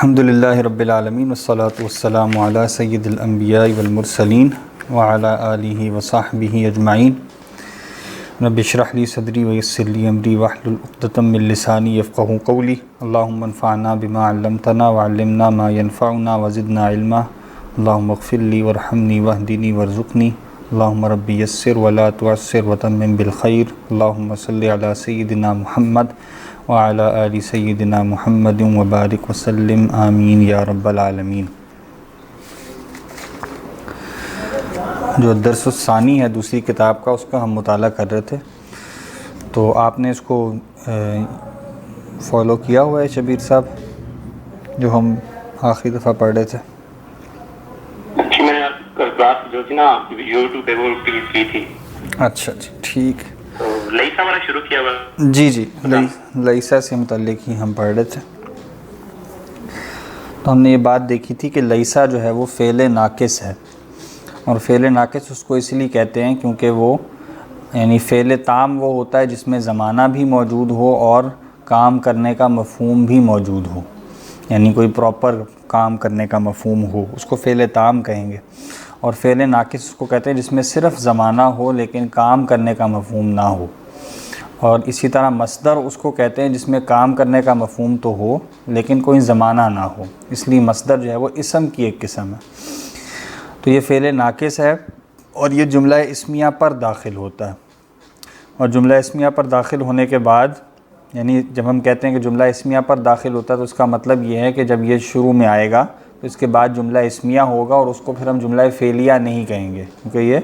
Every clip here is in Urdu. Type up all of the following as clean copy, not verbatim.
الحمدللہ رب العالمین والصلاة والسلام علی سید الانبیاء والمرسلین وعلی آلہ وصحبہ اجمعین رب اشرح لی صدری ویسر لی امری واحلل عقدۃ من لسانی یفقہوا قولی اللہم انفعنا بما علمتنا وعلمنا ما ینفعنا وزدنا علما اللہم اغفر لی وارحمنی واہدنی وارزقنی اللہم رب یسر ولا تعسر وتمم بالخیر اللہم صلی علی سیدنا محمد وعلی آل سیدنا محمد وبارک وسلم آمین یا رب العالمین۔ جو درس الثانی ہے دوسری کتاب کا، اس کا ہم مطالعہ کر رہے تھے، تو آپ نے اس کو فالو کیا ہوا ہے شبیر صاحب، جو ہم آخری دفعہ پڑھ رہے تھے؟ میں نے کلاس جو تھی نا یوٹیوب پہ وہ کلک کی تھی۔ اچھا جی، ٹھیک۔ تو لئیسا والا شروع کیا ہوا؟ جی لئیسا سے متعلق ہی ہم پڑھ رہے تھے۔ تو ہم نے یہ بات دیکھی تھی کہ لئیسا جو ہے وہ فعل ناقص ہے، اور فعل ناقص اس کو اس لیے کہتے ہیں کیونکہ وہ یعنی فعل تام وہ ہوتا ہے جس میں زمانہ بھی موجود ہو اور کام کرنے کا مفہوم بھی موجود ہو، یعنی کوئی پراپر کام کرنے کا مفہوم ہو، اس کو فعل تام کہیں گے۔ اور فعل ناقص اس کو کہتے ہیں جس میں صرف زمانہ ہو لیکن کام کرنے کا مفہوم نہ ہو۔ اور اسی طرح مصدر اس کو کہتے ہیں جس میں کام کرنے کا مفہوم تو ہو لیکن کوئی زمانہ نہ ہو، اس لیے مصدر جو ہے وہ اسم کی ایک قسم ہے۔ تو یہ فعل ناقص ہے اور یہ جملہ اسمیہ پر داخل ہوتا ہے، اور جملہ اسمیہ پر داخل ہونے کے بعد یعنی جب ہم کہتے ہیں کہ جملہ اسمیہ پر داخل ہوتا ہے تو اس کا مطلب یہ ہے کہ جب یہ شروع میں آئے گا تو اس کے بعد جملہ اسمیہ ہوگا، اور اس کو پھر ہم جملہ فعلیہ نہیں کہیں گے کیونکہ یہ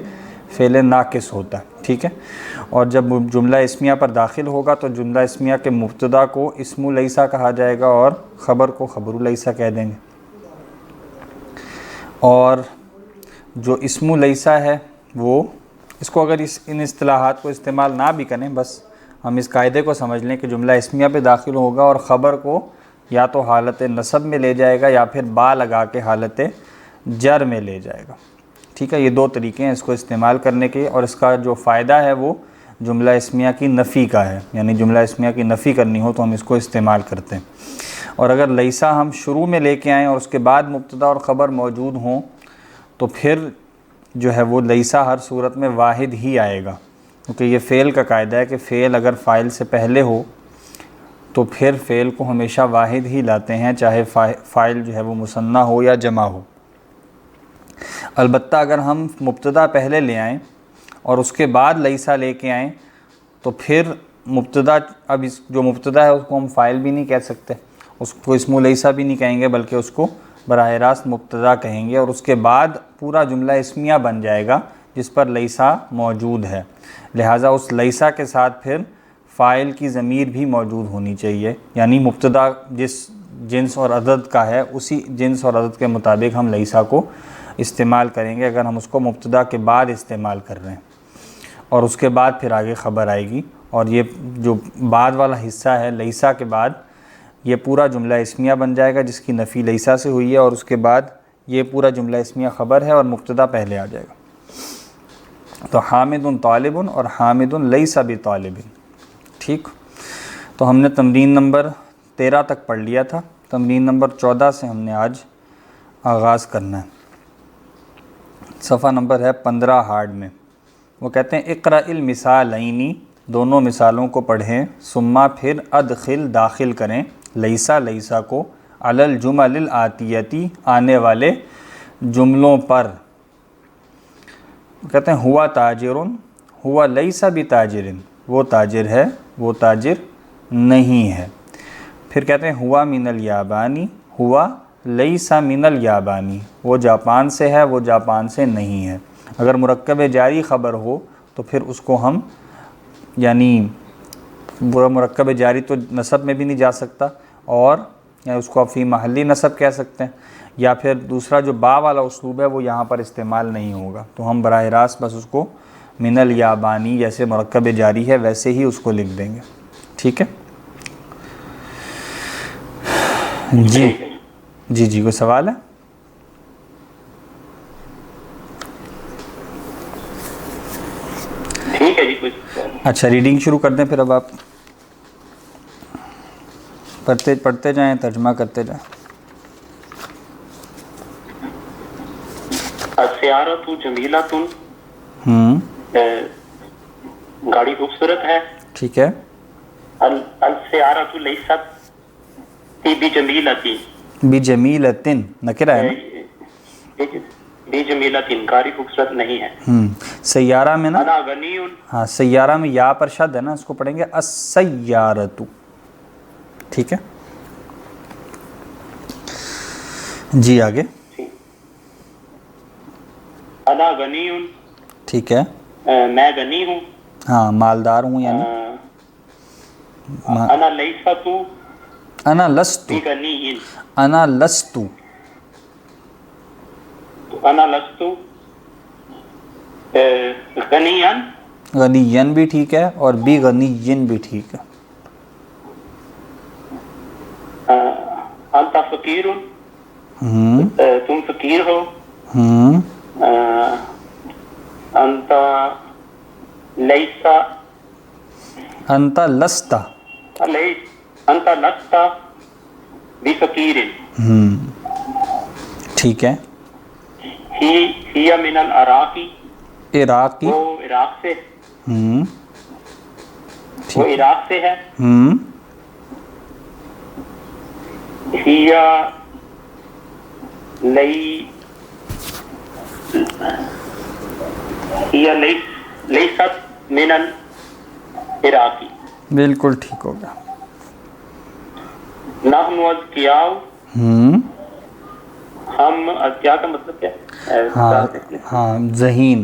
فعل ناقص ہوتا ہے، ٹھیک ہے۔ اور جب جملہ اسمیہ پر داخل ہوگا تو جملہ اسمیہ کے مبتدا کو اسم لیسا کہا جائے گا اور خبر کو خبر لیسا کہہ دیں گے۔ اور جو اسم لیسا ہے وہ اس کو اگر ان اصطلاحات کو استعمال نہ بھی کریں، بس ہم اس قاعدے کو سمجھ لیں کہ جملہ اسمیہ پہ داخل ہوگا اور خبر کو یا تو حالت نصب میں لے جائے گا یا پھر با لگا کے حالت جر میں لے جائے گا، ٹھیک ہے۔ یہ دو طریقے ہیں اس کو استعمال کرنے کے، اور اس کا جو فائدہ ہے وہ جملہ اسمیہ کی نفی کا ہے، یعنی جملہ اسمیہ کی نفی کرنی ہو تو ہم اس کو استعمال کرتے ہیں۔ اور اگر لیسا ہم شروع میں لے کے آئیں اور اس کے بعد مبتدا اور خبر موجود ہوں تو پھر جو ہے وہ لیسا ہر صورت میں واحد ہی آئے گا، کیونکہ یہ فعل کا قاعدہ ہے کہ فعل اگر فاعل سے پہلے ہو تو پھر فعل کو ہمیشہ واحد ہی لاتے ہیں، چاہے فاعل جو ہے وہ مثنیٰ ہو یا جمع ہو۔ البتہ اگر ہم مبتدا پہلے لے آئیں اور اس کے بعد لیسا لے کے آئیں تو پھر مبتدا جو مبتدا ہے اس کو ہم فاعل بھی نہیں کہہ سکتے، اس کو اسم لیسا بھی نہیں کہیں گے، بلکہ اس کو براہ راست مبتدا کہیں گے، اور اس کے بعد پورا جملہ اسمیہ بن جائے گا جس پر لیسا موجود ہے۔ لہٰذا اس لیسا کے ساتھ پھر فاعل کی ضمیر بھی موجود ہونی چاہیے، یعنی مبتدا جس جنس اور عدد کا ہے اسی جنس اور عدد کے مطابق ہم لیسا کو استعمال کریں گے اگر ہم اس کو مبتدا کے بعد استعمال کر رہے ہیں، اور اس کے بعد پھر آگے خبر آئے گی۔ اور یہ جو بعد والا حصہ ہے لیسا کے بعد، یہ پورا جملہ اسمیہ بن جائے گا جس کی نفی لیسا سے ہوئی ہے، اور اس کے بعد یہ پورا جملہ اسمیہ خبر ہے اور مبتدا پہلے آ جائے گا۔ تو حامد طالب اور حامد لیس بطالب، ٹھیک۔ تو ہم نے تمرین نمبر 13 تک پڑھ لیا تھا، تمرین نمبر 14 سے ہم نے آج آغاز کرنا ہے۔ صفحہ نمبر ہے 15 ہارڈ میں۔ وہ کہتے ہیں اقرأ المثالین، دونوں مثالوں کو پڑھیں، ثم پھر ادخل داخل کریں لیسا کو علی الجمل الآتیتی آنے والے جملوں پر۔ کہتے ہیں ہوا تاجر، ہوا لیس بتاجر، وہ تاجر ہے، وہ تاجر نہیں ہے۔ پھر کہتے ہیں ہوا من الیابانی، ہوا لیس من الیابانی، وہ جاپان سے ہے، وہ جاپان سے نہیں ہے۔ اگر مرکب جاری خبر ہو تو پھر اس کو ہم یعنی وہ مرکب جاری تو نصب میں بھی نہیں جا سکتا، اور یا اس کو فی محلی نصب کہہ سکتے ہیں، یا پھر دوسرا جو با والا اسلوب ہے وہ یہاں پر استعمال نہیں ہوگا، تو ہم براہ راست بس اس کو من الیابانی جیسے مرکب جاری ہے ویسے ہی اس کو لکھ دیں گے، ٹھیک ہے۔ جی کوئی سوال ہے؟ ٹھیک ہے جی، کچھ اچھا ریڈنگ شروع کر دیں پھر، اب آپ پڑھتے جائیں، ترجمہ کرتے جائیں۔ السیارۃ جمیلۃ، گاڑی خوبصورت ہے. ٹھیک ہے. السیارۃ لیست بجمیلۃ، بجمیلۃ نکرہ ہے نا. بجمیلۃ گاڑی خوبصورت نہیں ہے. سیارہ میں نا، انا غنی، ہاں سیارہ میں یا پر شد ہے نا، اس کو پڑھیں گے السیارۃ. ٹھیک ہے جی آگے. انا غنی، ٹھیک ہے. میں غنی ہوں. ہاں مالدار ہوں یعنی. انا لیست انا لست، بغنی، انا لست، انا لست غنیا. غنین بھی ٹھیک ہے اور بی غنین بھی ٹھیک ہے. انت فقیر، تم فقیر ہو. انت لیس، انت لست، انت لست بفقیر. ٹھیک ہے. ہی من العراق، عراقی. وہ عراق سے، وہ ٹھیک. عراق سے ہے. ہی لیست من العراق. بالکل ٹھیک ہو گیا. نحن اذکیاء، ہم اذکیاء کا مطلب کیا ہے؟ ہاں ذہین.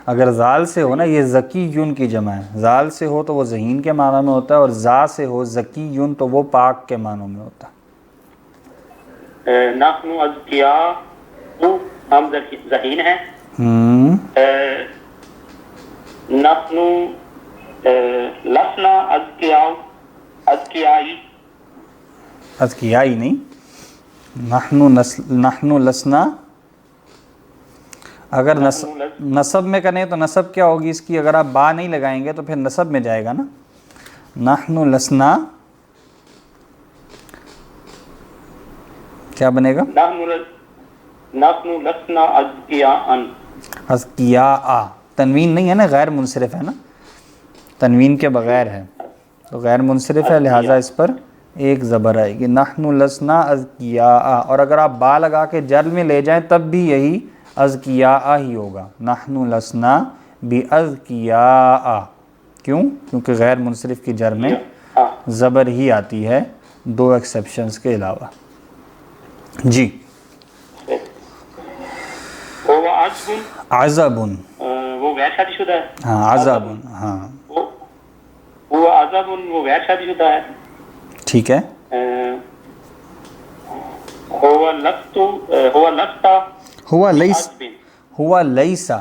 اگر زال سے ہو نا، یہ ذکی یون کی جمع ہے. زال سے ہو تو وہ ذہین کے معنی میں ہوتا ہے، اور زا سے ہو ذکی یون تو وہ پاک کے معنوں میں ہوتا ہے. نحن اذکیاء، ہم ذہین ہیں. نحن لسنا اذکیاء، اذکیائی. اذکیائی نہیں، نحن لسنا. اگر نصب میں کریں تو نصب کیا ہوگی اس کی؟ اگر آپ با نہیں لگائیں گے تو پھر نصب میں جائے گا نا. نحن لسنا کیا بنے گا؟ نحن لسنا اذکیاء. اذکیاء تنوین نہیں ہے نا، غیر منصرف ہے نا، تنوین کے بغیر ہے تو غیر منصرف ہے، لہٰذا اس پر ایک زبر آئے گی. نحن لسنا اذکیاء. اور اگر آپ با لگا کے جر میں لے جائیں تب بھی یہی اذکیاء ہی ہوگا. نحن لسنا باذکیاء. کیوں؟ کیونکہ غیر منصرف کی جر میں زبر ہی آتی ہے، دو ایکسیپشنز کے علاوہ. جی. عزب، وہ غیر شادی شدہ ہے. ہاں عزب، ہاں وہ عزب، وہ غیر شادی شدہ ہے. ٹھیک ہے. ہوا لست، ہوا لستا، ہوا لیس، ہوا لیسا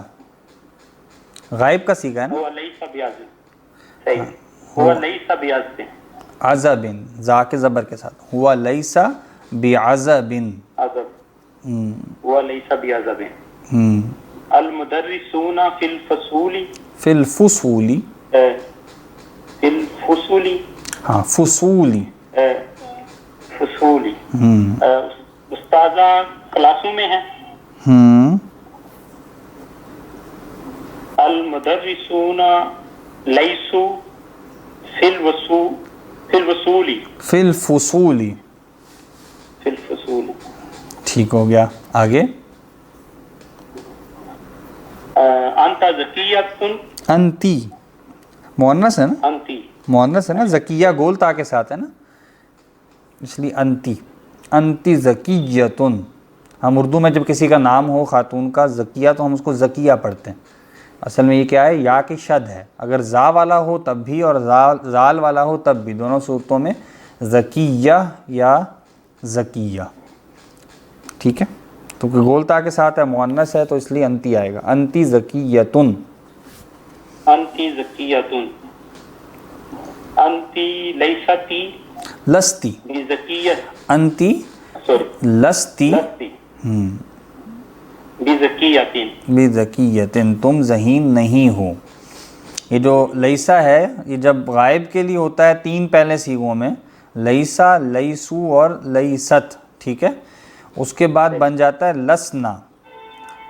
غائب کا صیغہ ہے نا. ہوا لیسا بیازن، صحیح. ہوا لیسا بیازن، عزبن زا کے زبر کے ساتھ. ہوا لیسا بعزبن، عزب، ہوا لیسا بیازن. المدرسون فی الفصول، فی الفصول، فی الفصول، ہاں فصولی، فصولی. استاذہ کلاسوں میں ہیں. المدرسون لیسوا فی الفصول، فی الفصول. فی الفصول. ٹھیک ہو گیا. آگے. انت ذکیۃ، انتی مؤنث ہے نا، انتی مؤنث ہے نا، ذکیہ گول تا کے ساتھ ہے نا، اس لیے انتی. انتی ذکیۃن. ہم اردو میں جب کسی کا نام ہو خاتون کا ذکیہ تو ہم اس کو ذکیہ پڑھتے ہیں. اصل میں یہ کیا ہے؟ یا کی شد ہے. اگر زا والا ہو تب بھی اور زال والا ہو تب بھی، دونوں صورتوں میں ذکیہ یا ذکیہ. ٹھیک ہے. تو گول تا کے ساتھ ہے، مؤنث ہے تو اس لیے انتی آئے گا. انتی ذکیۃن، انتی ذکیۃن. انتی لیستی لستی، بذکیۃ، انتی سوری لستی لستی بذکیۃ، بذکیۃن، تم ذہین نہیں ہو. یہ جو لیسا ہے یہ جب غائب کے لیے ہوتا ہے تین پہلے صیغوں میں، لیسا، لیسو اور لیست. ٹھیک ہے. اس کے بعد بن جاتا ہے لسنا.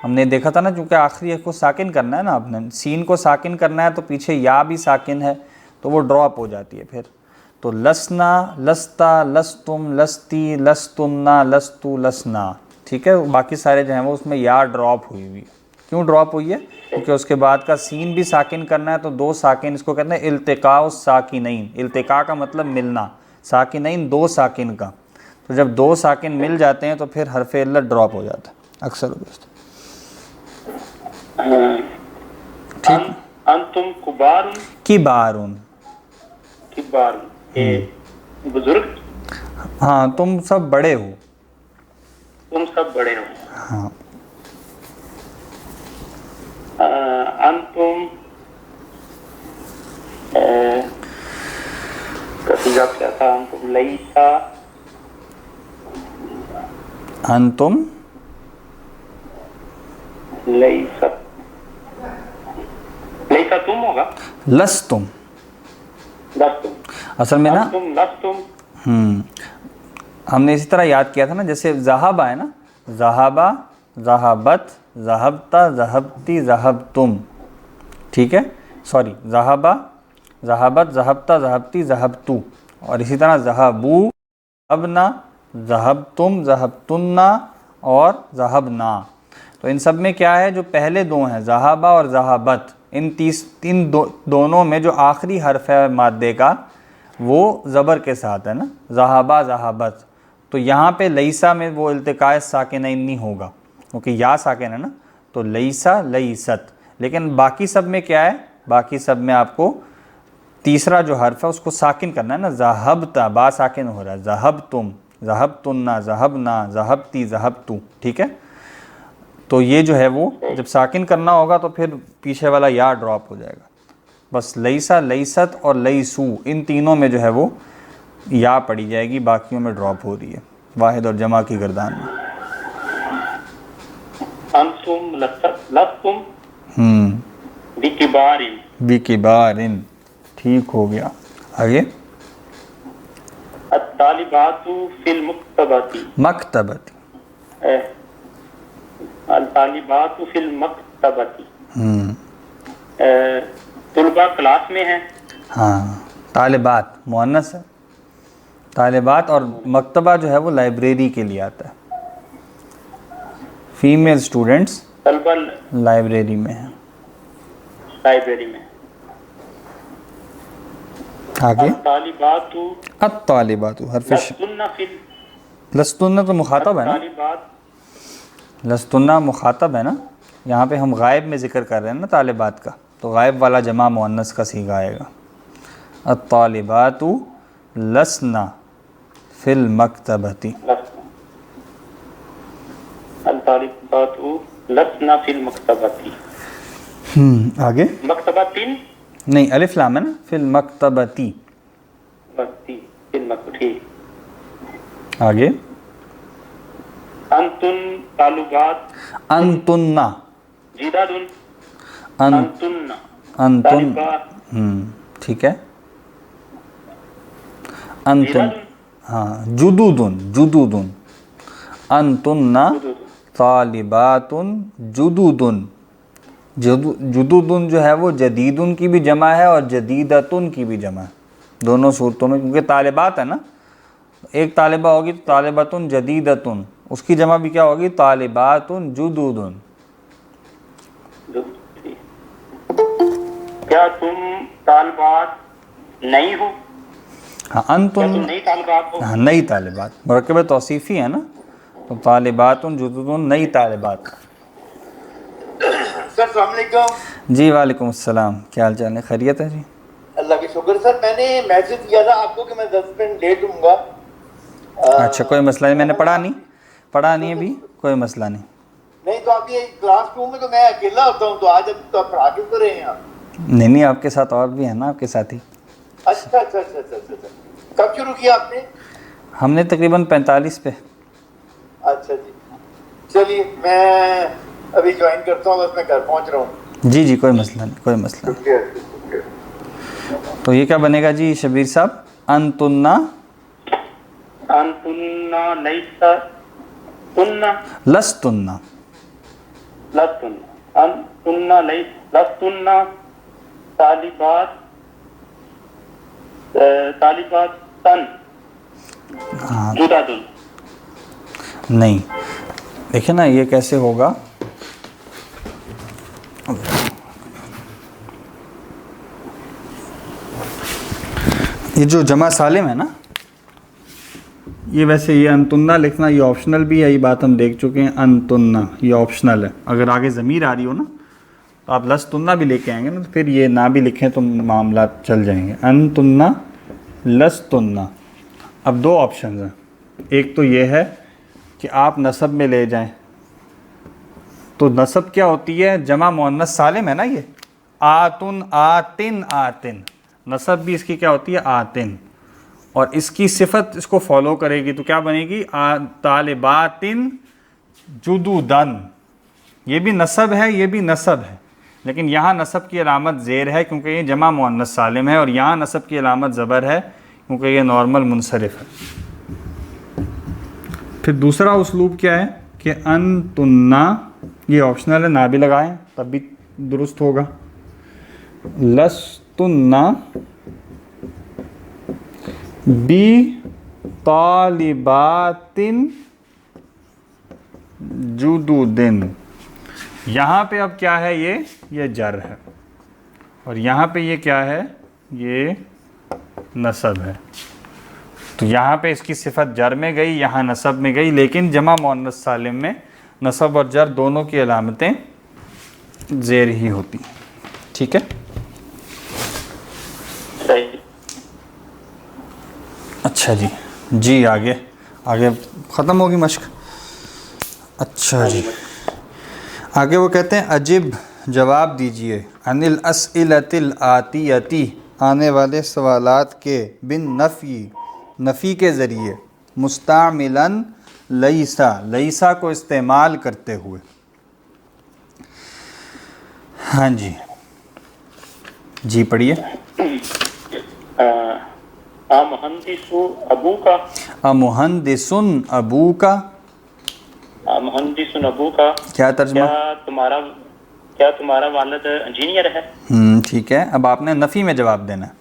ہم نے دیکھا تھا نا، چونکہ آخری ایک کو ساکن کرنا ہے نا، آپ نے سین کو ساکن کرنا ہے تو پیچھے یا بھی ساکن ہے تو وہ ڈراپ ہو جاتی ہے پھر. تو لسنا، لستا، لستم، لستی، لستنا، لستو، لسنا. ٹھیک ہے، باقی سارے جو ہیں وہ اس میں یا ڈراپ ہوئی ہوئی. کیوں ڈراپ ہوئی ہے؟ کیونکہ اس کے بعد کا سین بھی ساکن کرنا ہے تو دو ساکن، اس کو کہتے ہیں التقاء الساکنین. التقاء کا مطلب ملنا، ساکنین دو ساکن کا. تو جب دو ساکن مل جاتے ہیں تو پھر حرف علت ڈراپ ہو جاتا ہے اکثر. ٹھیک. انتم کبار، کبارن. کبار بزرگ، ہاں تم سب بڑے ہو. تم سب بڑے ہو. ہاں. انتم کسیگا کیا تھا؟ انتم لیسا، انتم لیسا، لیسا تم ہوگا، لستم. لستم. اصل میں نا انتم لستم. ہم نے اسی طرح یاد کیا تھا نا، جیسے ذہبہ ہے نا، ذہبہ، ذہبت، ذہبتا، ذہبتی، ذہبتم. ٹھیک ہے، سوری، ذہبہ، ذہبت، ذہبتا، ذہبتی، ذہبتو. اور اسی طرح ذہبو، ذہبنا، ذہبتم، ذہبتنا اور ذہبنا. تو ان سب میں کیا ہے، جو پہلے دو ہیں ذہبہ اور ذہبت، ان دونوں میں جو آخری حرف ہے مادے کا وہ زبر کے ساتھ ہے نا، ذہبہ، ذہبت. تو یہاں پہ لیسا میں وہ التقاء ساکنین نہیں ہوگا کیونکہ یا ساکن ہے نا، تو لیسا، لیست. لیکن باقی سب میں کیا ہے، باقی سب میں آپ کو تیسرا جو حرف ہے اس کو ساکن کرنا ہے نا. ذہبتا، با ساکن ہو رہا ہے، ذہبتم، ذہبتنا، ذہبنا، ذہبتی، ذہبتو. ٹھیک ہے، تو یہ جو ہے وہ جب ساکن کرنا ہوگا تو پھر پیچھے والا یا ڈراپ ہو جائے گا. بس لیسا، لیست اور لیسو، ان تینوں میں جو ہے وہ یا پڑی جائے گی، باقیوں میں ڈراپ ہو رہی ہے واحد اور جمع کی گردان میں. انتم لستم بکبار، بکبارن. ٹھیک ہو گیا. آگے الطالبات فی المکتبۃ، مکتبت. الطالبات فی المکتبۃ. طلباء کلاس میں ہیں. ہاں، طالبات مؤنث ہے، طالبات. اور مکتبہ جو ہے وہ لائبریری کے لیے آتا ہے. فیمیل اسٹوڈنٹس طلباء لائبریری میں ہیں. لائبریری میں. آگے الطالبات الطالبات حرف لستن فی لستن تو مخاطب ہے نا، الطالبات. لستن مخاطب ہے نا. یہاں پہ ہم غائب میں ذکر کر رہے ہیں نا طالبات کا، تو غائب والا جمع مؤنث کا صیغہ آئے گا. الطالبات لسنا فی المکتبۃ. الطالبات لسنا فی المکتبۃ. آگے مکتبۃ نہیں، الف لام ہے نا، فی المکتبتی. فی المکتبۃ. آگے انتن طالبات، انتن، جداد، انتن انتن. طالبات، ٹھیک ہے. انتن، جداد، ہاں، جدودن، جدودن. انتن طالبات جدودن. جدودن جو ہے وہ جدیدن کی بھی جمع ہے اور جدیدتن کی بھی جمع ہے دونوں صورتوں میں، کیونکہ طالبات ہے نا. ایک طالبہ ہوگی تو طالبتن جدیدتن، اس کی جمع بھی کیا ہوگی، طالبات جدودن. کیا تم طالبات نہیں ہو؟ ہاں، کیا انتن، تم نئی طالبات ہو؟ ہاں نئی طالبات، مرکب توصیفی ہے نا، تو طالبات جدودن نئی طالبات. سر السلام علیکم. جی وعلیکم السلام، کیا حال چال ہے، خیریت ہے جی؟ اللہ کا شکر. سر میں نے میسج کیا تھا آپ کو کہ میں 10 منٹ لیٹ ہوں گا. اچھا کوئی مسئلہ نہیں، میں نے پڑھا نہیں ابھی، کوئی مسئلہ نہیں. نہیں تو آپ یہ کلاس 2 میں تو میں اکیلا ہوتا ہوں، تو آج اب تو آپ پڑھا کیوں کر رہے ہیں آپ؟ نہیں، آپ کے ساتھ اور بھی ہیں نا، آپ کے ساتھی. اچھا اچھا اچھا اچھا اچھا. کب شروع کیا آپ نے؟ ہم نے تقریباً 45 پہ. اچھا جی، چلیے میں ابھی جوائن کرتا ہوں، بس میں گھر پہنچ رہا ہوں. جی کوئی مسئلہ نہیں، کوئی مسئلہ نہیں. شکریہ. تو یہ کیا بنے گا جی شبیر صاحب؟ انتنا انتن لیسا تن لستن. لستن انتن لستن طالبات طالباتن ہاں جدد. نہیں، دیکھیں نا یہ کیسے ہوگا. یہ جو جمع سالم ہے نا، یہ ویسے یہ انتنا لکھنا یہ آپشنل بھی ہے، یہ بات ہم دیکھ چکے ہیں. انتنا یہ آپشنل ہے، اگر آگے ضمیر آ رہی ہو نا تو آپ لستنا بھی لے کے آئیں گے نا، تو پھر یہ نہ بھی لکھیں تو معاملات چل جائیں گے. انتنا لستنا. اب دو آپشنز ہیں، ایک تو یہ ہے کہ آپ نصب میں لے جائیں. تو نصب کیا ہوتی ہے؟ جمع مؤنث سالم ہے نا یہ، آتن آتن آتن. نصب بھی اس کی کیا ہوتی ہے؟ آتن. اور اس کی صفت اس کو فالو کرے گی تو کیا بنے گی؟ طالباتن جدودن. یہ بھی نصب ہے، یہ بھی نصب ہے، لیکن یہاں نصب کی علامت زیر ہے کیونکہ یہ جمع مؤنث سالم ہے، اور یہاں نصب کی علامت زبر ہے کیونکہ یہ نارمل منصرف ہے. پھر دوسرا اسلوب کیا ہے کہ انتنا، یہ آپشنل ہے، نہ بھی لگائیں تب بھی درست ہوگا. لستنا بی طالباتن جدودن. یہاں پہ اب کیا ہے؟ یہ جر ہے، اور یہاں پہ یہ کیا ہے؟ یہ نصب ہے. تو یہاں پہ اس کی صفت جر میں گئی، یہاں نصب میں گئی، لیکن جمع مؤنث سالم میں نصب اور جر دونوں کی علامتیں زیر ہی ہوتی ہیں. ٹھیک ہے؟ صحیح. اچھا جی آگے ختم ہوگی مشق. اچھا جی آگے وہ کہتے ہیں عجب جواب دیجئے عن الاسئلۃ الآتیۃ آنے والے سوالات کے نفی کے ذریعے مستعملاً لیسا کو استعمال کرتے ہوئے. ہاں جی پڑھیے. مہندس ابو کا امہندسن ابو کا. مہندس ابو کا کیا ترجمہ؟ کیا تمہارا والد انجینئر ہے؟ ٹھیک ہے. اب آپ نے نفی میں جواب دینا ہے.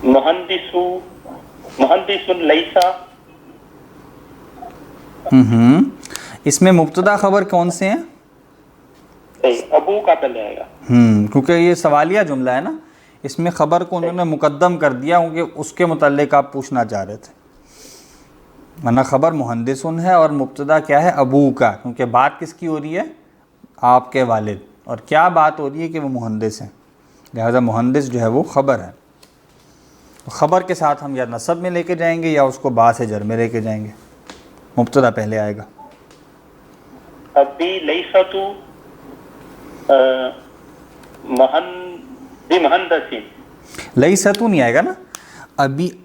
مہندس لیسا. اس میں مبتدا خبر کون سے ہیں؟ ابو کا چل جائے گا. کیونکہ یہ سوالیہ جملہ ہے نا، اس میں خبر کو انہوں نے مقدم کر دیا کیونکہ اس کے متعلق آپ پوچھنا چاہ رہے تھے. ورنہ خبر مہندسن ہے اور مبتدا کیا ہے؟ ابو کا، کیونکہ بات کس کی ہو رہی ہے؟ آپ کے والد. اور کیا بات ہو رہی ہے کہ وہ مہندس ہیں، لہذا مہندس جو ہے وہ خبر ہے. خبر کے ساتھ ہم یا نصب میں لے کے جائیں گے یا اس کو با سے جر میں لے کے جائیں گے. مبتدا پہلے آئے گا. ابی لیساتو مہندسین. لیستو نہیں آئے گا نا.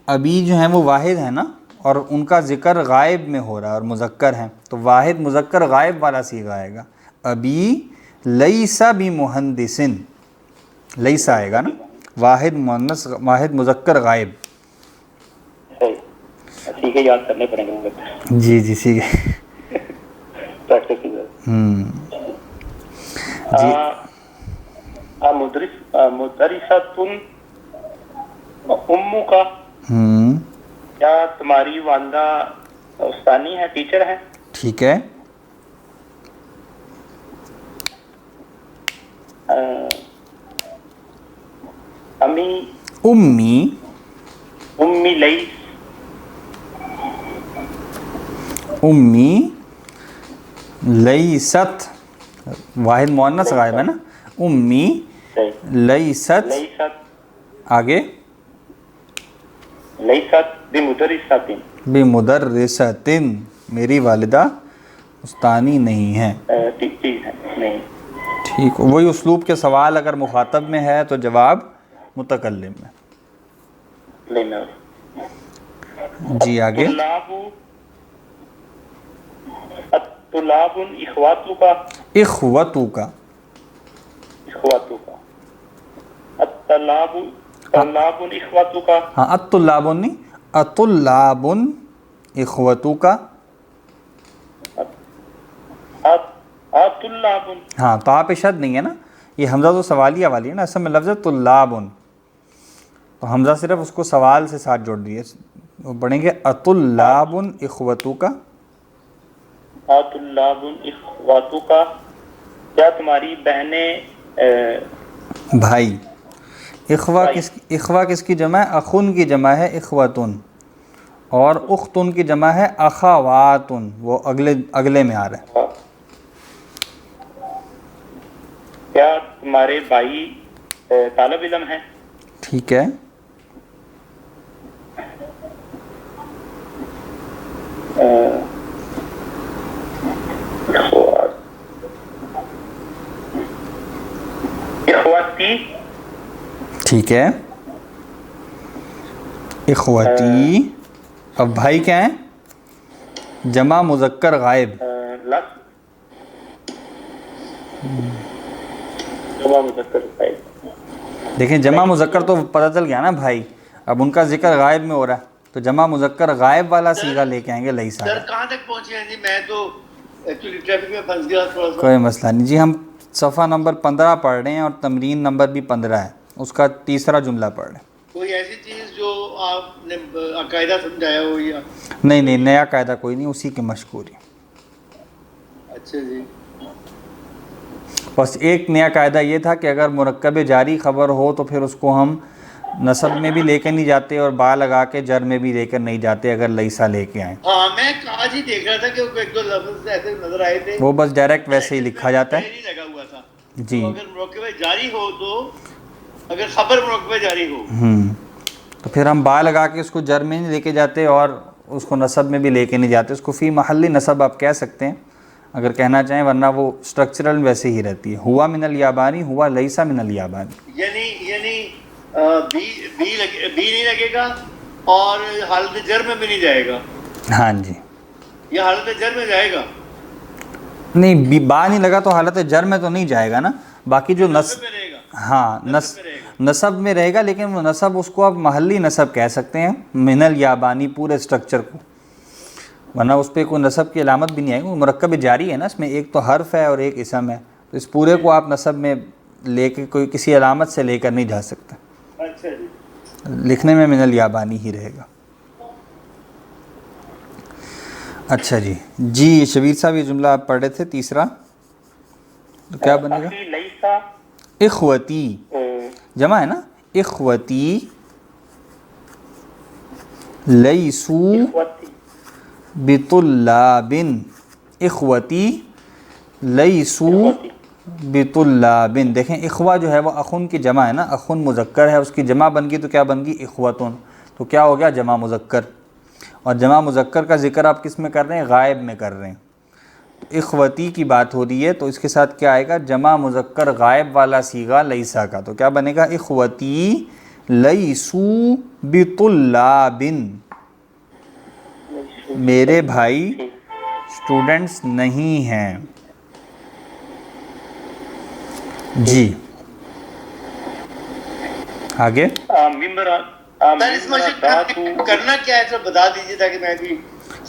ابی جو ہیں وہ واحد ہیں نا، اور ان کا ذکر غائب میں ہو رہا ہے اور مذکر ہیں، تو واحد مذکر غائب والا صیغہ آئے گا. ابی لیسا بمہندسن، لیسا آئے گا نا، واحد مؤنث واحد مذکر غائب. ٹھیک ہے، یاد کرنے پڑیں گے. جی سیکھے. مدرسۃ امو کا. کیا تمہاری والدہ استانی ہے، ٹیچر ہے؟ ٹھیک ہے. امی لیست، واحد مؤنث غائب ہے نا. امی لیست. آگے لیست بمدرستن، میری والدہ استانی نہیں ہے. ٹھیک، وہی اسلوب کے سوال اگر مخاطب میں ہے تو جواب متکلم میں. جی آگے. طلاب اخواتو کا. اخوتو کا. طلاب اخواتو کا. ہاں الطلاب نہیں، اطلاب اخوتو کا. طلاب. ہاں تو آپ شد نہیں ہے نا, یہ حمزہ تو سوالیہ والی ہے نا, اصل میں لفظ ہے طلاب, تو حمزہ صرف اس کو سوال سے ساتھ جوڑ دیے. وہ پڑھیں گے اطلاب اخوتک, طلاب اخواتک, کیا تمہاری بہنیں بھائی. اخوا کس کی جمع ہے؟ اخن کی جمع ہے اخوتن, اور اختن کی جمع ہے اخواتن, وہ اگلے میں آ رہا ہے. کیا تمہارے بھائی طالب علم ہیں؟ ٹھیک ہے. اخواتی, ٹھیک ہے. اخوتی, اب بھائی کیا ہیں؟ جمع مذکر غائب. جمع مذکر غائب. دیکھیں جمع مذکر تو پتہ چل گیا نا بھائی, اب ان کا ذکر غائب میں ہو رہا ہے, تو جمع مذکر غائب والا صیغہ لے کے آئیں گے لیسا سر کا. کہاں تک پہنچے ہیں جی؟ میں تو ایکچولی ٹریفک میں پھنس گیا تھوڑا سا. کوئی مسئلہ نہیں جی, ہم صفحہ نمبر 15 پڑھ رہے ہیں اور تمرین نمبر بھی 15 ہے, اس کا تیسرا جملہ پڑھ رہے ہیں. کوئی ایسی چیز جو آپ نے عقائدہ سمجھایا ہو یا؟ نہیں نیا قاعدہ کوئی نہیں, اسی کی مشکوری. اچھا جی. بس ایک نیا قاعدہ یہ تھا کہ اگر مرکب جاری خبر ہو تو پھر اس کو ہم نصب میں بھی لے کر نہیں جاتے اور با لگا کے جر میں بھی لے کر نہیں جاتے اگر لیسا لے کے آئیں. ہاں میں آج ہی دیکھ رہا تھا کہ ایک دو لفظ ایسے نظر آئے تھے, وہ بس ڈائریکٹ ویسے ہی لکھا جاتا ہے. نہیں لگا ہوا تھا جی تو اگر مرکب جاری ہو تو, اگر خبر مرکب جاری ہو تو پھر ہم با لگا کے اس کو جر میں نہیں لے کے جاتے اور اس کو نصب میں بھی لے کے نہیں جاتے. اس کو فی محلی نصب آپ کہہ سکتے ہیں اگر کہنا چاہیں, ورنہ وہ اسٹرکچرل ویسے ہی رہتی ہے. ہوا من الیابانی, ہوا لیسا من الیابانی. یعنی بی نہیں لگے گا اور حالت جر میں بھی نہیں جائے گا. ہاں جی, یہ حالت جر میں جائے گا نہیں با نہیں لگا تو حالت جر میں تو نہیں جائے گا نا, باقی جو نصب میں رہے گا. ہاں نصب میں رہے گا, لیکن وہ نصب اس کو آپ محلی نصب کہہ سکتے ہیں من الیابانی پورے اسٹرکچر کو, ورنہ اس پہ کوئی نصب کی علامت بھی نہیں آئے گی. وہ مرکب جاری ہے نا, اس میں ایک تو حرف ہے اور ایک اسم ہے, تو اس پورے کو آپ نصب میں لے کے کوئی کسی علامت سے لے کر نہیں جا سکتے. اچھا جی, لکھنے میں من الیابانی ہی رہے گا. اچھا جی شبیر صاحب یہ جملہ آپ پڑھ رہے تھے تیسرا, تو کیا بنے گا؟ لیسا اخوتی, جمع ہے نا, اخوتی لیسو بطلاب, اخوتی لیسو بطلاب. دیکھیں اخوہ جو ہے وہ اخن کی جمع ہے نا, اخن مذکر ہے, اس کی جمع بن گئی تو کیا بن گئی؟ اخوتن. تو کیا ہو گیا؟ جمع مذکر. اور جمع مذکر کا ذکر آپ کس میں کر رہے ہیں؟ غائب میں کر رہے ہیں. تو اخوتی کی بات ہو رہی ہے تو اس کے ساتھ کیا آئے گا؟ جمع مذکر غائب والا صیغہ لیسا کا. تو کیا بنے گا؟ اخوتی لیسو بطلاب, میرے بھائی اسٹوڈنٹس نہیں ہیں. جی آگے. اس میں کرنا کیا ہے سر بتا دیجیے تاکہ میں بھی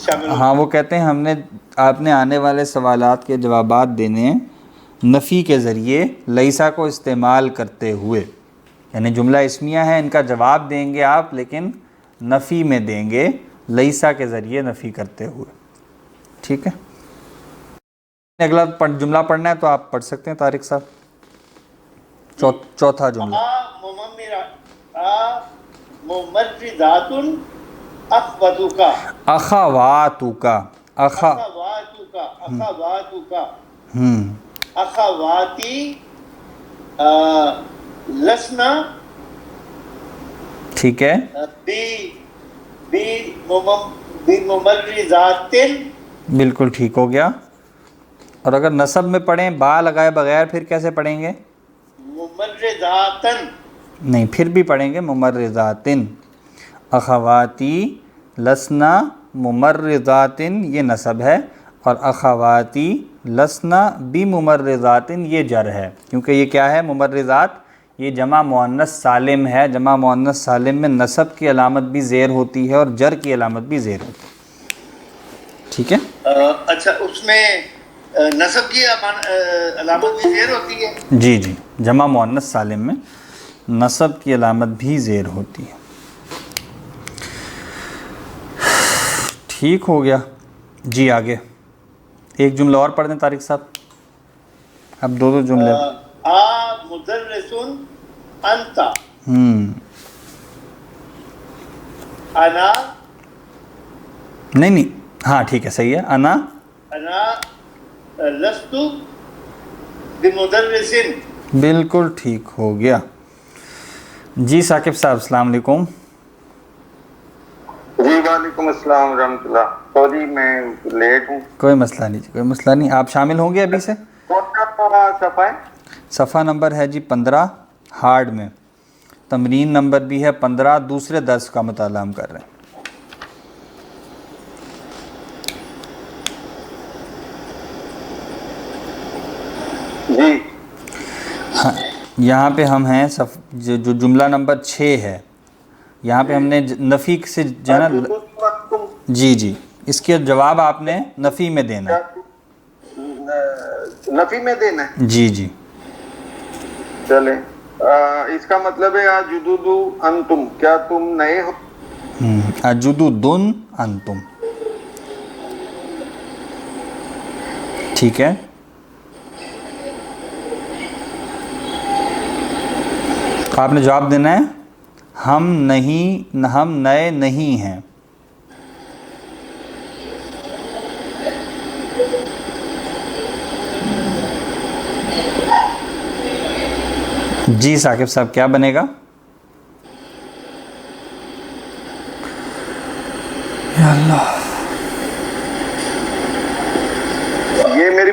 شامل ہوں. ہاں وہ کہتے ہیں آپ نے آنے والے سوالات کے جوابات دینے ہیں نفی کے ذریعے لیسا کو استعمال کرتے ہوئے, یعنی جملہ اسمیہ ہے, ان کا جواب دیں گے آپ لیکن نفی میں دیں گے لیسا کے ذریعے نفی کرتے ہوئے. ٹھیک ہے, اگلا جملہ پڑھنا ہے تو آپ پڑھ سکتے ہیں طارق صاحب. چوتھا جملہ. ممرضات اخواتک, اخواتک, اخواتی لسنا, ٹھیک ہے, بممرضات, بالکل ٹھیک ہو گیا. اور اگر نصب میں پڑھیں با لگائے بغیر پھر کیسے پڑھیں گے؟ ممرضاتن, نہیں پھر بھی پڑھیں گے ممرضاتن. اخواتی لسنا ممرضاتن یہ نصب ہے, اور اخواتی لسنا بممرضاتن یہ جر ہے, کیونکہ یہ کیا ہے؟ ممرضات یہ جمع مؤنث سالم ہے. جمع مؤنث سالم میں نصب کی علامت بھی زیر ہوتی ہے اور جر کی علامت بھی زیر ہوتی ہے. ٹھیک ہے. اچھا اس میں نصب کی علامت بھی زیر ہوتی ہے؟ جی جی، جمع مؤنث سالم میں نصب کی علامت بھی زیر ہوتی ہے. ٹھیک ہو گیا جی. آگے ایک جملہ اور پڑھ دیں طارق صاحب. اب دو جملے. مدرسن انتا. انا. نہیں ہاں ٹھیک ہے، صحیح ہے. انا لست بمدرسن. بالکل ٹھیک ہو گیا جی. ثاقب صاحب السلام علیکم. جی وعلیکم السلام ورحمۃ اللہ. سوری میں لیٹ ہوں. کوئی مسئلہ نہیں جی، کوئی مسئلہ نہیں. آپ شامل ہوں گے ابھی سے. کون سا صفحہ ہے؟ صفحہ نمبر ہے جی 15 ہارڈ میں. تمرین نمبر بھی ہے 15. دوسرے درس کا مطالعہ ہم کر رہے ہیں. جی ہاں یہاں پہ ہم ہیں جو جملہ نمبر 6 ہے. یہاں پہ ہم نے نفی سے جی جی، اس کے جواب آپ نے نفی میں دینا ہے. نفی میں دینا ہے. جی جی چلیں. اس کا مطلب ہے اجدد انتم، کیا تم نئے ہو. اجدد انتم. ٹھیک ہے. آپ نے جواب دینا ہے ہم نئے نہیں ہیں. جی ثاقب صاحب کیا بنے گا؟ یا اللہ، یہ میری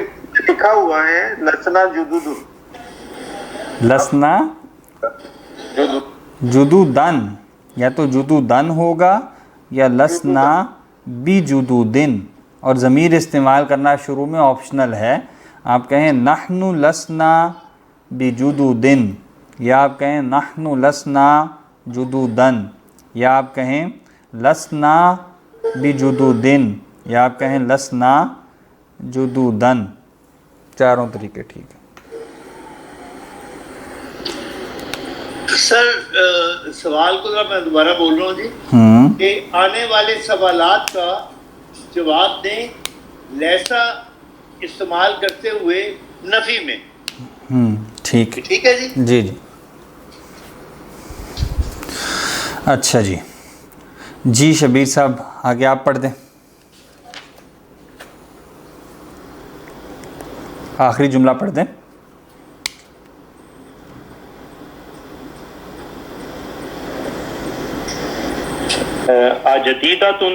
لکھا ہوا ہے لسنا جدود. لسنا جدودن، یا تو جدودن ہوگا یا لسنا بجدودن. اور ضمیر استعمال کرنا شروع میں آپشنل ہے. آپ کہیں نحن لسنا بجدودن، یا آپ کہیں نحن لسنا جدودن، یا آپ کہیں لسنا بجدودن، یا آپ کہیں لسنا جدودن. چاروں طریقے ٹھیک ہے. سر سوال کو میں دوبارہ بول رہا ہوں جی کہ آنے والے سوالات کا جواب دیں لیسا استعمال کرتے ہوئے نفی میں. ٹھیک ہے جی. جی جی اچھا جی. جی شبیر صاحب آگے آپ پڑھ دیں. آخری جملہ پڑھ دیں. جدیدتن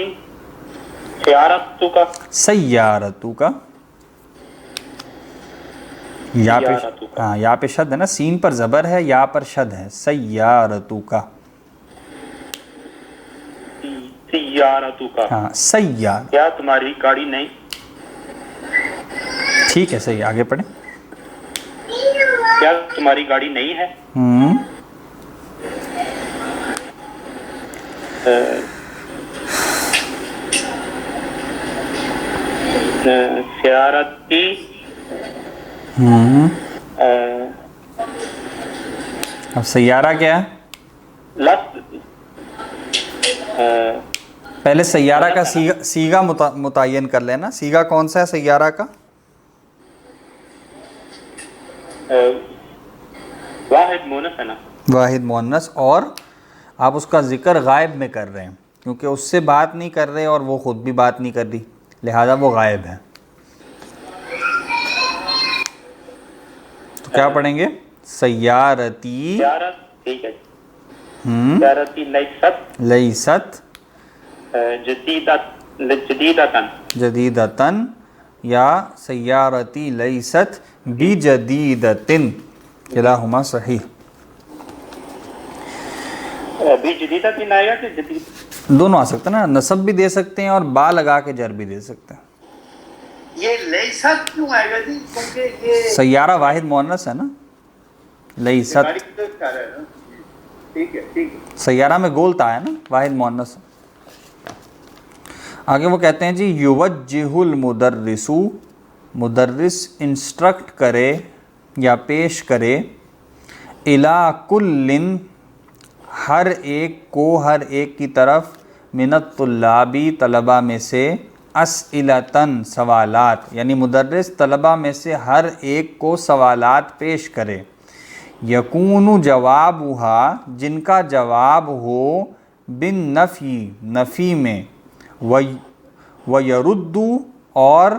سیارتو کا. سیارتو کا. یا پہ ہاں یا پہ شد ہے نا، سین پر زبر ہے، یا پر شد ہے. سیارتو کا. سیارتو کا. ہاں سیار. کیا تمہاری گاڑی نہیں. ٹھیک ہے صحیح. آگے پڑھیں. کیا تمہاری گاڑی نہیں ہے. سیارتی. اب سیارہ کیا ہے؟ پہلے سیارہ کا سیگا متعین کر لینا. سیگا کون سا ہے سیارہ کا؟ واحد مؤنث ہے نا. واحد مؤنث. اور آپ اس کا ذکر غائب میں کر رہے ہیں کیونکہ اس سے بات نہیں کر رہے اور وہ خود بھی بات نہیں کر رہی، لہذا وہ غائب ہے. تو کیا پڑھیں گے؟ سیارتی. ٹھیک ہے. سیارتی لیست جدیدتن، یا سیارتی لیست بجدیدتن. کلاہما صحیح. بجدیدتن آئے گا کہ جدید؟ دونوں آ سکتے ہیں نا، نصب بھی دے سکتے ہیں اور با لگا کے جر بھی دے سکتے ہیں. یہ لیست کیوں آئے گا جی؟ کیونکہ یہ سیارہ واحد مؤنث ہے نا. لیست. ٹھیک ہے ٹھیک ہے. سیارہ میں گولتا ہے نا، واحد مؤنث. آگے وہ کہتے ہیں جی یوجہ المدرس مدرس انسٹرکٹ کرے یا پیش کرے الا کلن ہر ایک کو، ہر ایک کی طرف، من الطلابی طلبہ میں سے، اسئلتن سوالات، یعنی مدرس طلبہ میں سے ہر ایک کو سوالات پیش کرے، یکون جوابہا جن کا جواب ہو بالنفی نفی میں، ویرد اور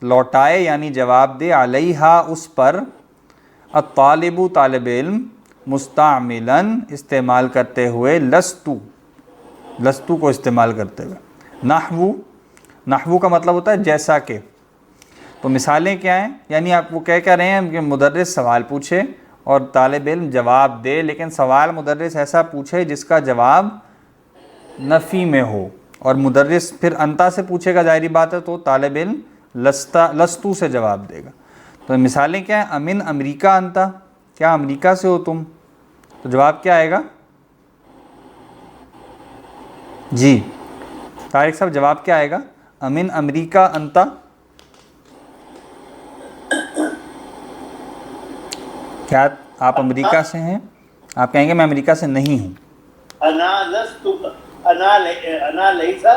لوٹائے یعنی جواب دے، علیہا اس پر، الطالب طالب علم، مستعملاً استعمال کرتے ہوئے، لستو کو استعمال کرتے ہوئے، نحو کا مطلب ہوتا ہے جیسا کہ۔ تو مثالیں کیا ہیں؟ یعنی آپ وہ کہہ رہے ہیں کہ مدرس سوال پوچھے اور طالب علم جواب دے، لیکن سوال مدرس ایسا پوچھے جس کا جواب نفی میں ہو، اور مدرس پھر انتا سے پوچھے گا، ظاہری بات ہے، تو طالب علم لستو سے جواب دے گا۔ تو مثالیں کیا ہیں؟ امن امریکہ انتا، کیا امریکہ سے ہو تم؟ تو جواب کیا آئے گا؟ جی طارق صاحب جواب کیا آئے گا؟ امن امریکہ انتا، کیا آپ امریکہ سے ہیں؟ آپ کہیں گے میں امریکہ سے نہیں ہوں۔ انا لیسا،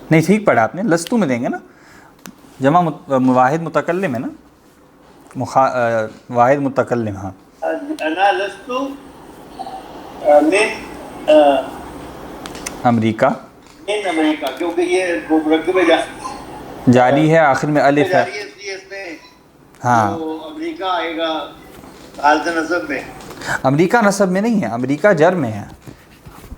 نہیں ٹھیک پڑھا آپ نے، لستو میں دیں گے نا، جمع واحد متکلم ہے نا، واحد متکلم، ہاں۔ انا لستو من امریکہ، من امریکہ، کیونکہ یہ مرکب جاری ہے، آخر میں الف ہے، اس میں ہاں۔ تو امریکہ آئے گا حالت نصب میں، امریکہ نصب میں نہیں ہے، امریکہ جر میں ہے۔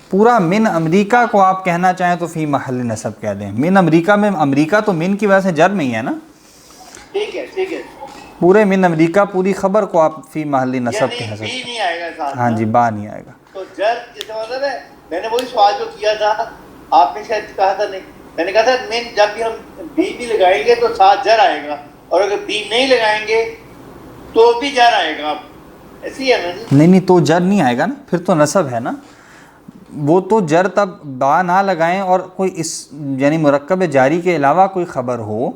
پورا من امریکہ کو آپ کہنا چاہیں تو فی محل نصب کہہ دیں، من امریکہ میں، امریکہ تو من کی وجہ سے جر میں ہی ہے نا، ٹھیک ہے ٹھیک ہے، پورے من امریکہ پوری خبر کو آپ فی محل نصب یعنی کہہ سکتے بھی ہیں، نہیں آئے گا ساتھ، ہاں جی، با نہیں آئے گا۔ تو جر جس کا مطلب ہے، میں نے وہی سوال جو کیا تھا آپ نے شاید کہا تھا، نہیں میں نے کہا تھا من جب بھی ہم بھی لگائیں گے تو ساتھ جر آئے گا، اور اگر بھی نہیں لگائیں گے تو بھی جر آئے گا، ایسی ہے نا جی؟ نہیں تو جر نہیں آئے گا نا، پھر تو نصب ہے نا، وہ تو جر تب با نہ لگائیں اور کوئی اس یعنی مرکب جاری کے علاوہ کوئی خبر ہو،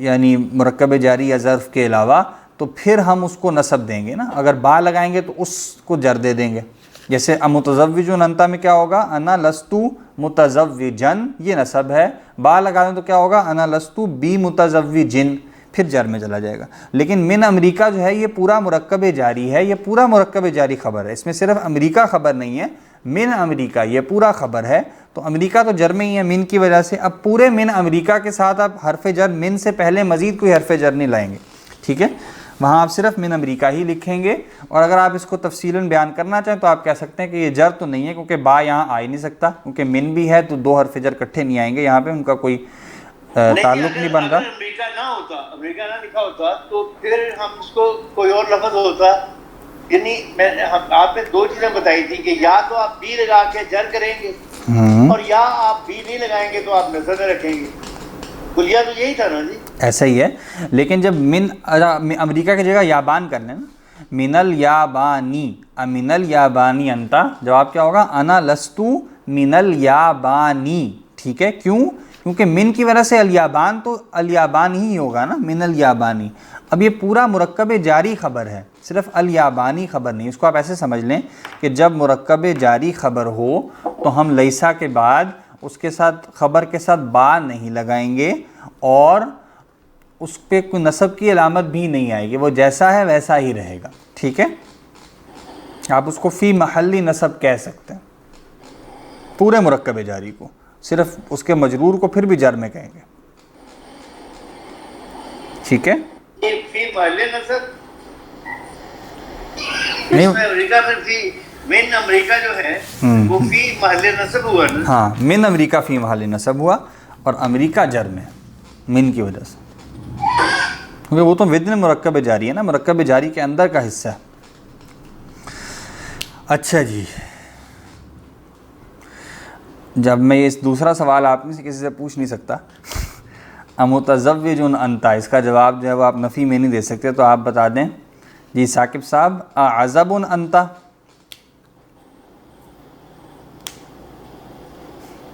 یعنی مرکب جاری یا ظرف کے علاوہ، تو پھر ہم اس کو نصب دیں گے نا، اگر با لگائیں گے تو اس کو جر دے دیں گے۔ جیسے متزوجن انتا میں کیا ہوگا؟ انا لستو متزوجن، یہ نصب ہے، با لگا دیں تو کیا ہوگا؟ انا لستو بی متزوجن، پھر جر میں چلا جائے گا۔ لیکن من امریکہ جو ہے یہ پورا مرکب جاری ہے، یہ پورا مرکب جاری خبر ہے، اس میں صرف امریکہ خبر نہیں ہے، من امریکہ یہ پورا خبر ہے، تو امریکہ تو جر میں ہی ہے من کی وجہ سے۔ اب پورے من امریکہ کے ساتھ آپ حرف جر من سے پہلے مزید کوئی حرف جر نہیں لائیں گے، ٹھیک ہے؟ وہاں آپ صرف من امریکہ ہی لکھیں گے، اور اگر آپ اس کو تفصیلاً بیان کرنا چاہیں تو آپ کہہ سکتے ہیں کہ یہ جر تو نہیں ہے، کیونکہ با یہاں آ ہی نہیں سکتا، کیونکہ من بھی ہے تو دو حرف جر اکٹھے نہیں آئیں گے یہاں پہ، ان کا کوئی تعلق نہیں بن رہا۔ اگر امریکہ نہ ہوتا، امریکہ نہ لکھا ہوتا تو پھر ہم اس کو کوئی اور لفظ ہوتا، یعنی آپ نے دو چیزیں بتائی تھی کہ یا تو آپ بی لگا کے جر کریں گے، اور یا آپ بی نہیں لگائیں گے تو آپ نظر میں رکھیں گے، کلیہ تو یہی تھا نا جی؟ ایسا ہی ہے، لیکن جب من امریکہ کی جگہ یابان کرنے نا، من الیابانی، من الیابانی انتا، جواب کیا ہوگا؟ انا لستو من الیابانی، ٹھیک ہے؟ کیوں؟ کیونکہ من کی وجہ سے الیابان تو الیابان ہی ہوگا نا، من الیابانی۔ اب یہ پورا مرکب جاری خبر ہے، صرف الیابانی خبر نہیں، اس کو آپ ایسے سمجھ لیں کہ جب مرکب جاری خبر ہو تو ہم لیسا کے بعد اس کے ساتھ خبر کے ساتھ با نہیں لگائیں گے، اور اس پہ کوئی نصب کی علامت بھی نہیں آئے گی، وہ جیسا ہے ویسا ہی رہے گا، ٹھیک ہے؟ آپ اس کو فی محلی نصب کہہ سکتے ہیں پورے مرکب جاری کو، صرف اس کے مجرور کو پھر بھی جر میں کہیں گے، ٹھیک ہے؟ یہ فی محل نصب، نہیں، اس میں امریکہ میں فی من امریکہ جو ہے وہ فی محل نصب ہوا نا؟ ہاں، من امریکہ فی محل نصب ہوا، اور امریکہ جر میں من کی وجہ سے، کیونکہ وہ تو ودن مرکب جاری ہے نا، مرکب جاری کے اندر کا حصہ ہے۔ اچھا جی، جب میں اس دوسرا سوال آپ میں سے کسی سے پوچھ نہیں سکتا، امتزوج انتا، اس کا جواب جو ہے وہ آپ نفی میں نہیں دے سکتے، تو آپ بتا دیں جی ثاقب صاحب، اعزب انتا،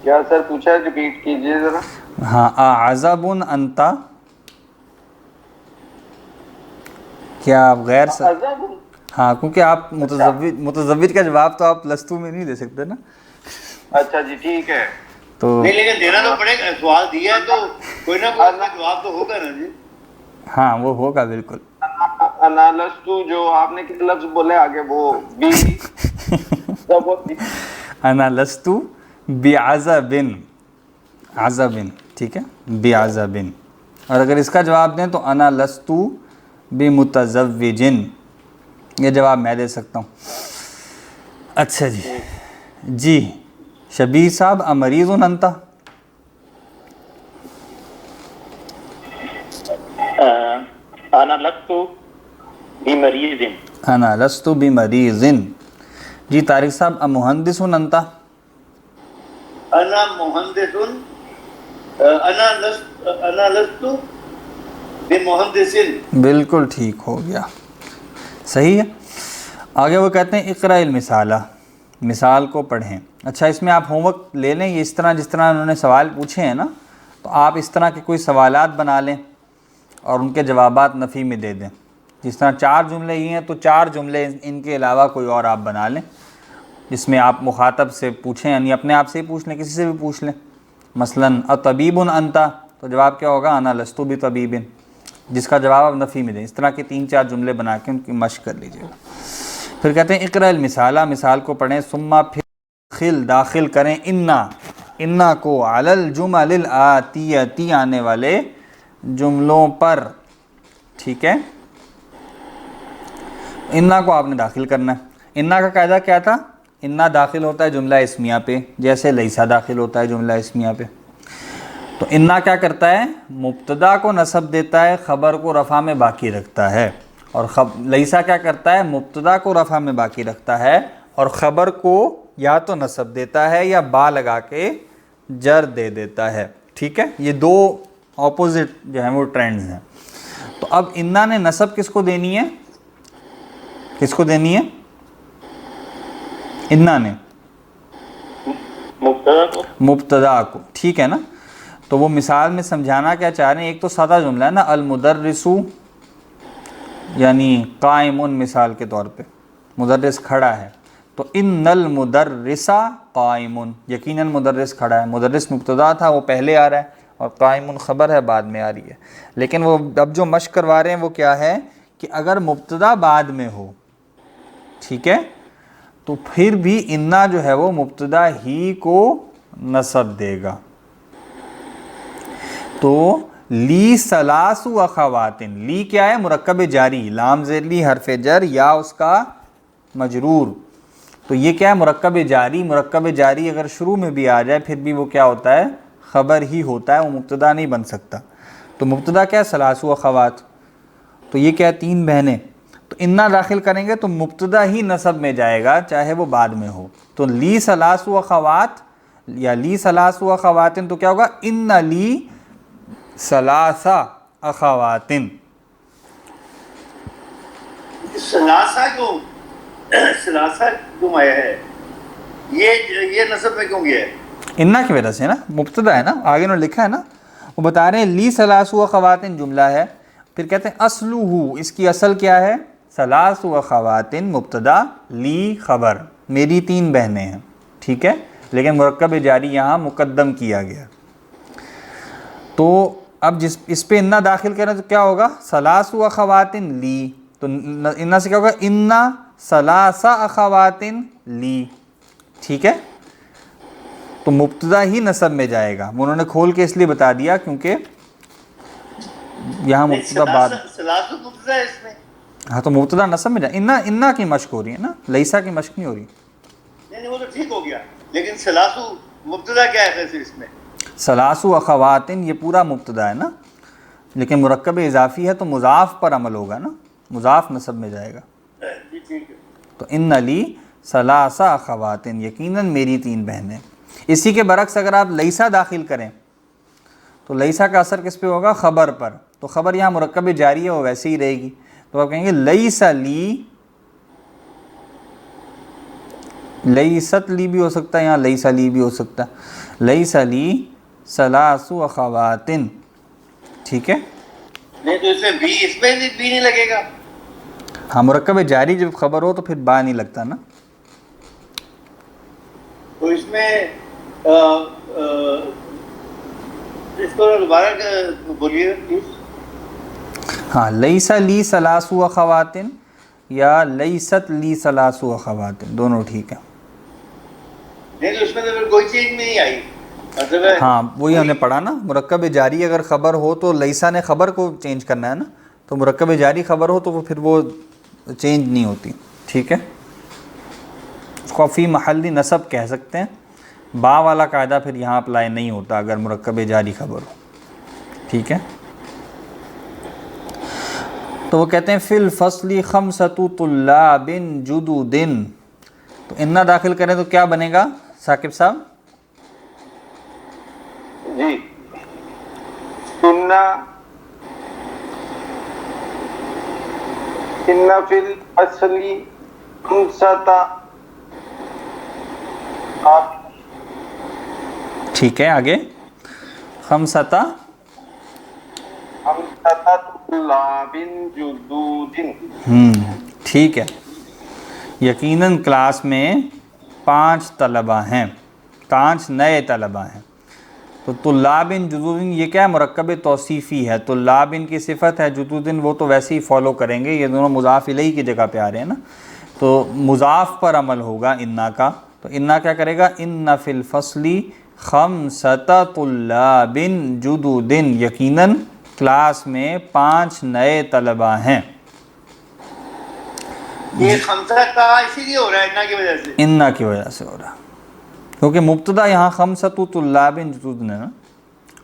کیا سر پوچھا ہے؟ ریپیٹ کیجئے ذرا۔ ہاں، اعزب انتا، کیا آپ غیر عذب؟ ہاں کیونکہ آپ متزوج کا جواب تو آپ لستو میں نہیں دے سکتے نا. اچھا جی ٹھیک ہے. تو نہیں لیکن دینا تو پڑے گا, سوال دیا ہے تو کوئی نہ کوئی جواب تو ہوگا نا جی. ہاں وہ ہوگا بالکل. انا لستو جو آپ نے کتنے لفظ بولے آگے وہ بی انا لستو بعذب, عذب, ٹھیک ہے, بعذب. اور اگر اس کا جواب دیں تو انا لستو بمتزوج, یہ جواب میں دے سکتا ہوں. اچھا جی جی شبیر صاحب امریض انت؟ انا لست بمریض. انا لست بمریض. جی طارق صاحب امہندس انت؟ انا مہندس, انا لست بمہندس. بالکل ٹھیک ہو گیا, صحیح ہے. آگے وہ کہتے ہیں اقرأ المثالہ, مثال کو پڑھیں. اچھا اس میں آپ ہوم ورک لے لیں, یہ اس طرح جس طرح انہوں نے سوال پوچھے ہیں نا, تو آپ اس طرح کے کوئی سوالات بنا لیں اور ان کے جوابات نفی میں دے دیں. جس طرح 4 جملے ہی ہیں تو 4 جملے ان کے علاوہ کوئی اور آپ بنا لیں جس میں آپ مخاطب سے پوچھیں, یعنی اپنے آپ سے ہی پوچھ لیں, کسی سے بھی پوچھ لیں. مثلاً اطبیب انت, تو جواب کیا ہوگا انا لست بطبیب, جس کا جواب آپ نفی میں دیں. اس طرح کے 3-4 جملے بنا کے ان کی مشق کر لیجیے گا. پھر کہتے ہیں اقرأ المثالہ, مثال کو پڑھیں. ثم پھر داخل کریں انا کو علی الجمل الآتیتی, آنے والے جملوں پر. ٹھیک ہے, انا کو آپ نے داخل کرنا ہے. انا کا قاعدہ کیا تھا؟ انا داخل ہوتا ہے جملہ اسمیہ پہ, جیسے لیسا داخل ہوتا ہے جملہ اسمیہ پہ. تو انا کیا کرتا ہے؟ مبتدا کو نصب دیتا ہے, خبر کو رفع میں باقی رکھتا ہے. اور لیسا کیا کرتا ہے؟ مبتدا کو رفع میں باقی رکھتا ہے اور خبر کو یا تو نصب دیتا ہے یا با لگا کے جر دے دیتا ہے. ٹھیک ہے, یہ 2 اپوزٹ جو ہیں وہ ٹرینڈز ہیں. تو اب انا نے نصب کس کو دینی ہے؟ کس کو دینی ہے انا نے؟ مبتدا کو. ٹھیک ہے نا, تو وہ مثال میں سمجھانا کیا چاہ رہے ہیں؟ ایک تو سادہ جملہ ہے نا, المدرسو یعنی قائم, مثال کے طور پہ مدرس کھڑا ہے, تو ان المدرس قائم, یقیناً مدرس کھڑا ہے. مدرس مبتدا تھا وہ پہلے آ رہا ہے اور قائم خبر ہے بعد میں آ رہی ہے. لیکن وہ اب جو مشق کروا رہے ہیں وہ کیا ہے کہ اگر مبتدا بعد میں ہو, ٹھیک ہے, تو پھر بھی انا جو ہے وہ مبتدا ہی کو نصب دے گا. تو لی ثلاث اخواتن, لی کیا ہے؟ مرکب جاری, لام زیر لی حرف جر یا اس کا مجرور. تو یہ کیا ہے؟ مرکب جاری. مرکب جاری اگر شروع میں بھی آ جائے پھر بھی وہ کیا ہوتا ہے؟ خبر ہی ہوتا ہے, وہ مبتدا نہیں بن سکتا. تو مبتدا کیا ہے؟ ثلاث اخوات. تو یہ کیا ہے؟ 3 بہنیں. تو انا داخل کریں گے تو مبتدا ہی نصب میں جائے گا چاہے وہ بعد میں ہو. تو لی ثلاث اخوات یا لی ثلاث اخواتن, تو کیا ہوگا؟ ان لی ثلاث اخواتن. ثلاثہ کیوں آیا ہے؟ یہ نصب میں کیوں گیا ہے؟ انا کی وجہ سے نا, مبتدا ہے نا, آگے انہوں نے لکھا ہے نا, وہ بتا رہے ہیں لی ثلاث اخواتن جملہ ہے. پھر کہتے ہیں اصلہ, اس کی اصل کیا ہے؟ ثلاث اخواتن مبتدا لی خبر, میری 3 بہنیں ہیں. ٹھیک ہے, لیکن مرکب جاری یہاں مقدم کیا گیا. تو اب اس پہ انا داخل کریں تو کیا ہوگا؟ ثلاث اخواتن لی. تو انا سے کیا ہوگا؟ انا ثلاث اخواتن لی. ٹھیک ہے, تو مبتدا ہی نصب میں جائے گا. انہوں نے کھول کے اس لیے بتا دیا کیونکہ یہاں مبتدا بعد, ثلاثہ مبتدا ہے اس میں. ہاں تو مبتدا نصب میں جائے. انا کی مشق ہو رہی ہے نا, لیسا کی مشق نہیں ہو رہی. نہیں وہ تو ٹھیک ہو گیا, لیکن ثلاثہ مبتدا کیا ہے ویسے اس میں؟ ثلاث اخواتن یہ پورا مبتدا ہے نا, لیکن مرکب اضافی ہے تو مضاف پر عمل ہوگا نا, مضاف نصب میں جائے گا. جی ٹھیک ہے. تو ان لی ثلاث اخواتن, یقیناً میری 3 بہنیں. اسی کے برعکس اگر آپ لیسا داخل کریں تو لیسا کا اثر کس پہ ہوگا؟ خبر پر. تو خبر یہاں مرکب جاری ہے وہ ویسے ہی رہے گی. تو آپ کہیں گے لیسا لی, لیست لی بھی ہو سکتا ہے, یہاں لیسا لی بھی ہو سکتا ہے. لیسا لی ثلاث اخواتن. ٹھیک ہے, نہیں تو اس میں بھی نہیں لگے گا. ہاں مرکب جاری جب خبر ہو تو پھر با نہیں لگتا نا. تو اس میں اس کو دوبارہ بولیے پلیز. ہاں لیسا لی ثلاث اخواتن یا لیست لی ثلاث اخواتن دونوں ٹھیک ہے. نہیں تو اس میں تو پھر کوئی چیز نہیں آئی مطلب. ہاں وہی ہم نے پڑھا نا, مرکب جاری اگر خبر ہو تو لیسا نے خبر کو چینج کرنا ہے نا, تو مرکب جاری خبر ہو تو وہ پھر وہ چینج نہیں ہوتی. ٹھیک ہے, اس کو فی محلی نصب کہہ سکتے ہیں. با والا قاعدہ پھر یہاں اپلائی نہیں ہوتا اگر مرکب جاری خبر ہو. ٹھیک ہے, تو وہ کہتے ہیں فی الفصل خمسۃ طلاب جدد. تو انا داخل کریں تو کیا بنے گا ثاقب صاحب؟ جی ان فی الاصل خمسۃ. ٹھیک ہے, آگے خمسۃ طلاب جدد. ٹھیک ہے, یقیناً کلاس میں 5 طلبہ ہیں, 5 نئے طلبہ ہیں. تو طلاب جدود یہ کیا ہے؟ مرکب توصیفی ہے. طلاب کی صفت ہے, جدود وہ تو ویسے ہی فالو کریں گے, یہ دونوں مضاف الیہ کی جگہ پہ آ رہے ہیں نا, تو مضاف پر عمل ہوگا انا کا. تو انا کیا کرے گا؟ ان فی الفصل خمسۃ طلاب جدود, یقیناً کلاس میں 5 نئے طلبہ ہیں. یہ خمسہ کا اسی لیے ہو رہا ہے انا کی وجہ سے, انا کی وجہ سے ہو رہا ہے کیونکہ مبتدا یہاں خمسۃ طلاب جدود ہے نا.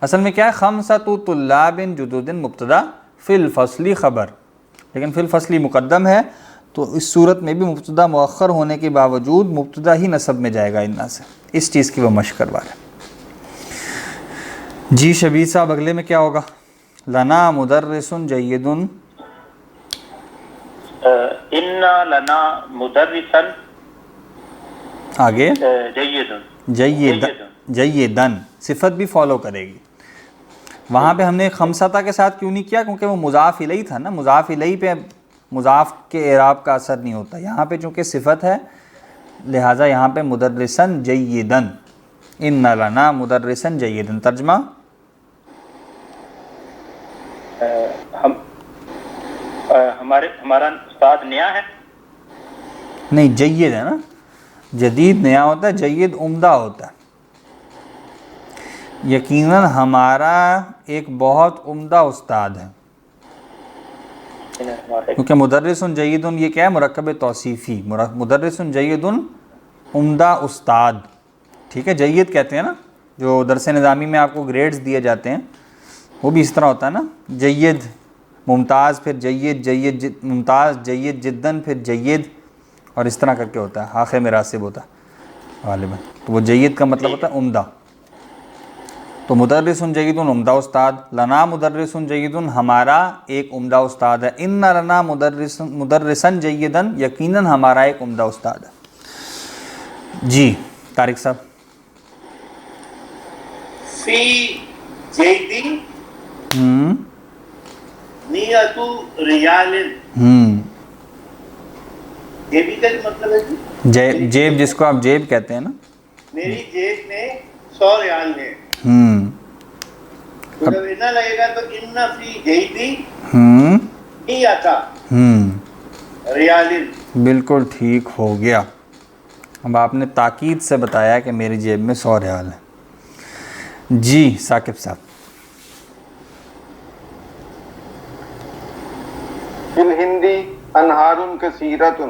اصل میں کیا ہے؟ خمسۃ طلاب جدود مبتدا, فی الفصل خبر, لیکن فی الفصل مقدم ہے تو اس صورت میں بھی مبتدا مؤخر ہونے کے باوجود مبتدا ہی نصب میں جائے گا انا سے. اس چیز کی وہ مشق کروا رہے ہیں. جی شبیر صاحب اگلے میں کیا ہوگا؟ لنا مدرس جید. انا لنا مدرسا آگے جید. جیدن صفت بھی فالو کرے گی. وہاں پہ ہم نے خمسطہ کے ساتھ کیوں نہیں کیا؟ کیونکہ وہ مضاف الیہ تھا نا, مضاف الیہ پہ مضاف کے اعراب کا اثر نہیں ہوتا. یہاں پہ چونکہ صفت ہے لہٰذا یہاں پہ مدرسن جیدن. ان لنا مدرسن جیدن. ترجمہ ہمارا استاد نیا ہے. نہیں, جید ہے نا, جدید نیا ہوتا ہے, جید عمدہ ہوتا ہے. یقیناً ہمارا ایک بہت عمدہ استاد ہے. کیونکہ مدرسن جیدن یہ کیا ہے؟ مرکب توصیفی. مدرسن جیدن عمدہ استاد. ٹھیک ہے, جید کہتے ہیں نا, جو درس نظامی میں آپ کو گریڈز دیے جاتے ہیں وہ بھی اس طرح ہوتا ہے نا, جید ممتاز, پھر جید ممتاز, جید جدن, پھر جید, اور اس طرح کر کے ہوتا ہے, آخر میں راسب ہوتا ہے غالباً. تو وہ جید کا مطلب ہوتا ہے عمدہ. تو مدرسن جیدن عمدہ استاد, لنا مدرسن جیدن ہمارا ایک عمدہ استاد ہے. ان لنا مدرسن جیدن یقیناً ہمارا ایک عمدہ استاد ہے. جی طارق صاحب. فی جیدی نیتو ریال. جیبی کا مطلب ہے جیب, جس کو آپ جیب کہتے ہیں نا, میری جیب میں 100 ریال ہے. تو جب انا لگے گا تو ان فی جیدی نیتا ریال. بالکل ٹھیک ہو گیا. اب آپ نے تاکید سے بتایا کہ میری جیب میں 100 ریال ہے. جی ثاقب صاحب. فی الہندی انہار کثیرۃ.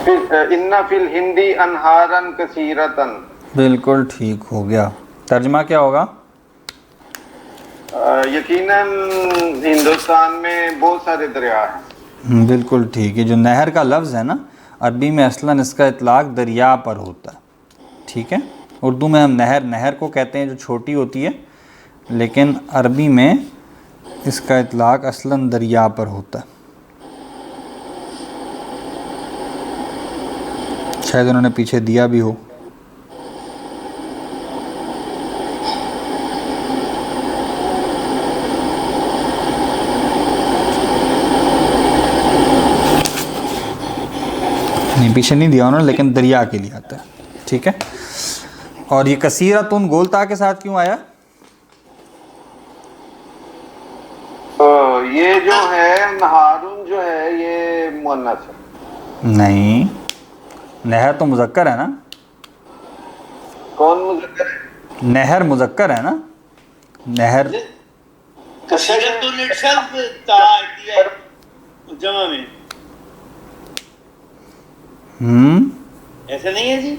ان فی الہندی انہارا کثیرۃ. بالکل ٹھیک ہو گیا. ترجمہ کیا ہوگا؟ یقیناً ہندوستان میں بہت سارے دریا ہیں. بالکل ٹھیک ہے. جو نہر کا لفظ ہے نا, عربی میں اصلاً اس کا اطلاق دریا پر ہوتا ہے. ٹھیک ہے, اردو میں ہم نہر کو کہتے ہیں جو چھوٹی ہوتی ہے, لیکن عربی میں اس کا اطلاق اصلاً دریا پر ہوتا ہے. شاید انہوں نے پیچھے دیا بھی ہو. پیچھے نہیں دیا انہوں نے لیکن دریا کے لیے آتا ہے. ٹھیک ہے. اور یہ کثیرتن گولتا کے ساتھ کیوں آیا؟ یہ جو ہے نہارون جو ہے یہ مؤنث ہے. نہیں، نہر تو مذکر ہے نا. کون مذکر ہے؟ نہر مذکر ہے نا. نہر کثیرتن اٹسلف تا دیا ہے جمع میں. ایسا نہیں ہے جی.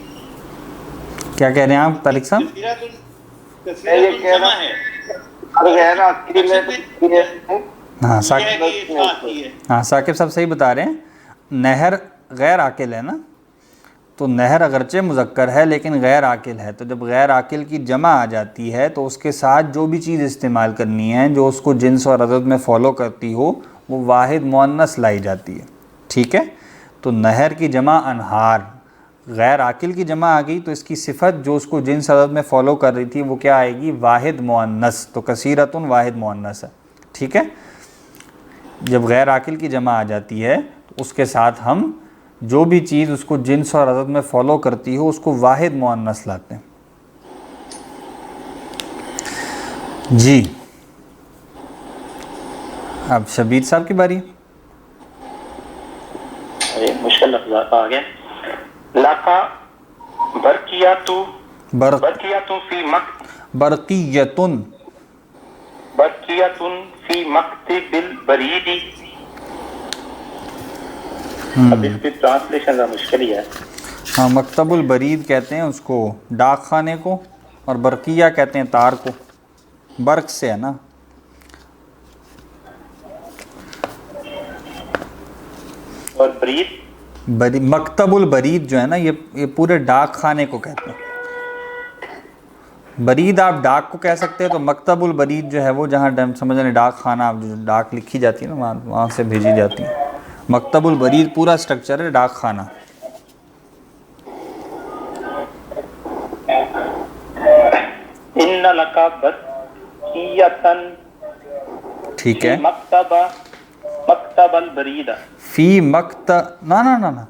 کیا کہہ رہے ہیں آپ طارق صاحب؟ کثیرتن جمع ہے. غیر عاقل ہے. ہاں ہاں ثاقب صاحب صحیح بتا رہے ہیں. نہر غیر عاقل ہے نا، تو نہر اگرچہ مذکر ہے لیکن غیر عاقل ہے. تو جب غیر عاقل کی جمع آ جاتی ہے تو اس کے ساتھ جو بھی چیز استعمال کرنی ہے جو اس کو جنس اور عدد میں فالو کرتی ہو وہ واحد مؤنث لائی جاتی ہے. ٹھیک ہے. تو نہر کی جمع انہار، غیر عاقل کی جمع آ گئی تو اس کی صفت جو اس کو جنس عدد میں فالو کر رہی تھی وہ کیا آئے گی؟ واحد مؤنث. تو کثیرتن واحد مؤنث ہے. ٹھیک ہے. جب غیر عاقل کی جمع آ جاتی ہے تو اس کے ساتھ ہم جو بھی چیز اس کو جنس اور عدد میں فالو کرتی ہو اس کو واحد مؤنث لاتے ہیں. جی اب شبیر صاحب کی باری. مشکل لفظات آ گیا. لاکا برقیاتو برقیاتو فی برقیتن برقیاتن فی مکتب البریدی. اب اس کی ٹرانسلیشن کا مشکل ہی ہے. ہاں مکتب البرید کہتے ہیں اس کو ڈاک خانے کو، اور برقیہ کہتے ہیں تار کو. برق سے ہے نا. اور برید مکتب البرید جو ہے نا یہ پورے ڈاک خانے کو کہتے ہیں. برید آپ ڈاک کو کہہ سکتے ہیں، تو مکتب البرید جو ہے وہ جہاں سمجھ رہے ڈاک خانہ آپ جو ڈاک لکھی جاتی ہے نا وہاں سے بھیجی جاتی ہے. مکتب البرید پورا سٹرکچر ہے ڈاک خانہ. ان لکا برقیاتن ٹھیک ہے. مکتب البرید فی نہ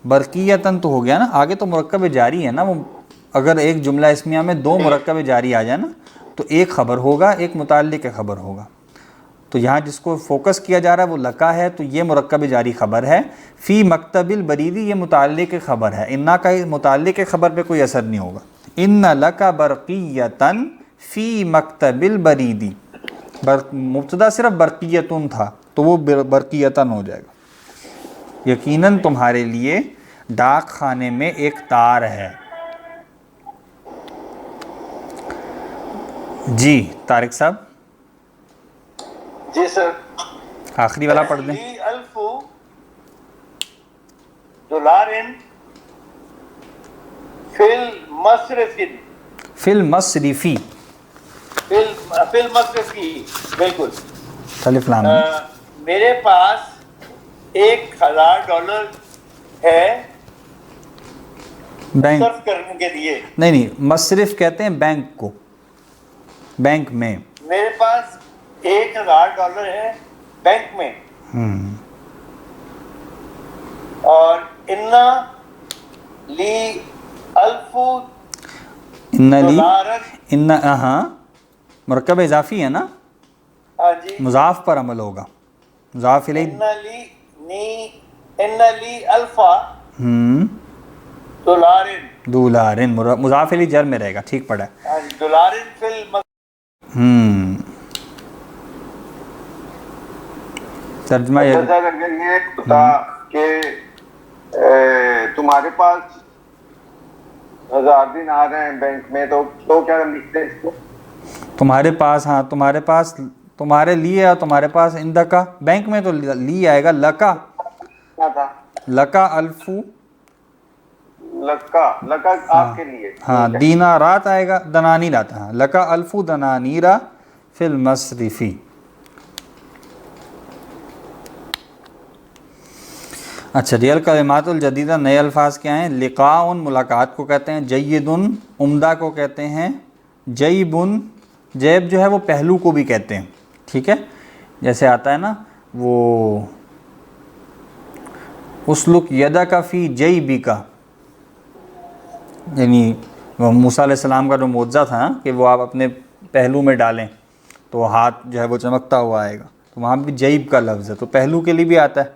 برقیتن تو ہو گیا نا. آگے تو مرکب جاری ہے نا. وہ اگر ایک جملہ اسمیہ میں دو مرکب جاری آ جائے نا تو ایک خبر ہوگا ایک متعلق خبر ہوگا. تو یہاں جس کو فوکس کیا جا رہا ہے وہ لکا ہے تو یہ مرکب جاری خبر ہے. فی مکتب البریدی یہ متعلق خبر ہے. انا کا متعلق خبر پہ کوئی اثر نہیں ہوگا. ان لکا برقیتن فی مکتب البریدی. مبتدا صرف برقیتن تھا تو وہ برقیتن ہو جائے گا. یقیناً تمہارے لیے ڈاک خانے میں ایک تار ہے. جی طارق صاحب. جی سر. آخری والا پڑھ دیں. الف دولارن فی المصرفی فی المصرفی فی المصرفی بالکل. الف لام میرے پاس $1000 ہے بینک صرف کرنے کے لیے. نہیں مصرف کہتے ہیں بینک کو. بینک میں میرے پاس $1000 ہے بینک میں. اور انا لی الف ان ہاں مرکب اضافی ہے نا. ہاں جی. مضاف پر عمل ہوگا. مضاف الیہ ان لی الفا دولارن مضاف الیہ جر میں رہے گا. ٹھیک پڑا ہے. دولارن فی ترجمہ یہ تھا کہ تمہارے پاس 1000 دینار ہیں بینک میں تو کیا لکھتے ہیں اس کو؟ تمہارے پاس. ہاں تمہارے پاس تمہارے لیے اور تمہارے پاس اندہ کا. بینک میں تو لی آئے گا. لکا کیا تھا؟ لکا الفو لکا آپ کے لیے. ہاں دینارات آئے گا. دنانیر آتا ہے. لکا الفو دنانیرا فی المصرفی. اچھا ریل کلمات الجدیدہ نئے الفاظ کیا ہیں؟ لقاء ملاقات کو کہتے ہیں. جیدن عمدہ کو کہتے ہیں. جیبن جیب جو ہے وہ پہلو کو بھی کہتے ہیں. ٹھیک ہے. جیسے آتا ہے نا وہ اسلک یدک فی جیبک، یعنی موسیٰ علیہ السلام کا جو معجزہ تھا کہ وہ آپ اپنے پہلو میں ڈالیں تو ہاتھ جو ہے وہ چمکتا ہوا آئے گا، تو وہاں بھی جیب کا لفظ ہے، تو پہلو کے لیے بھی آتا ہے،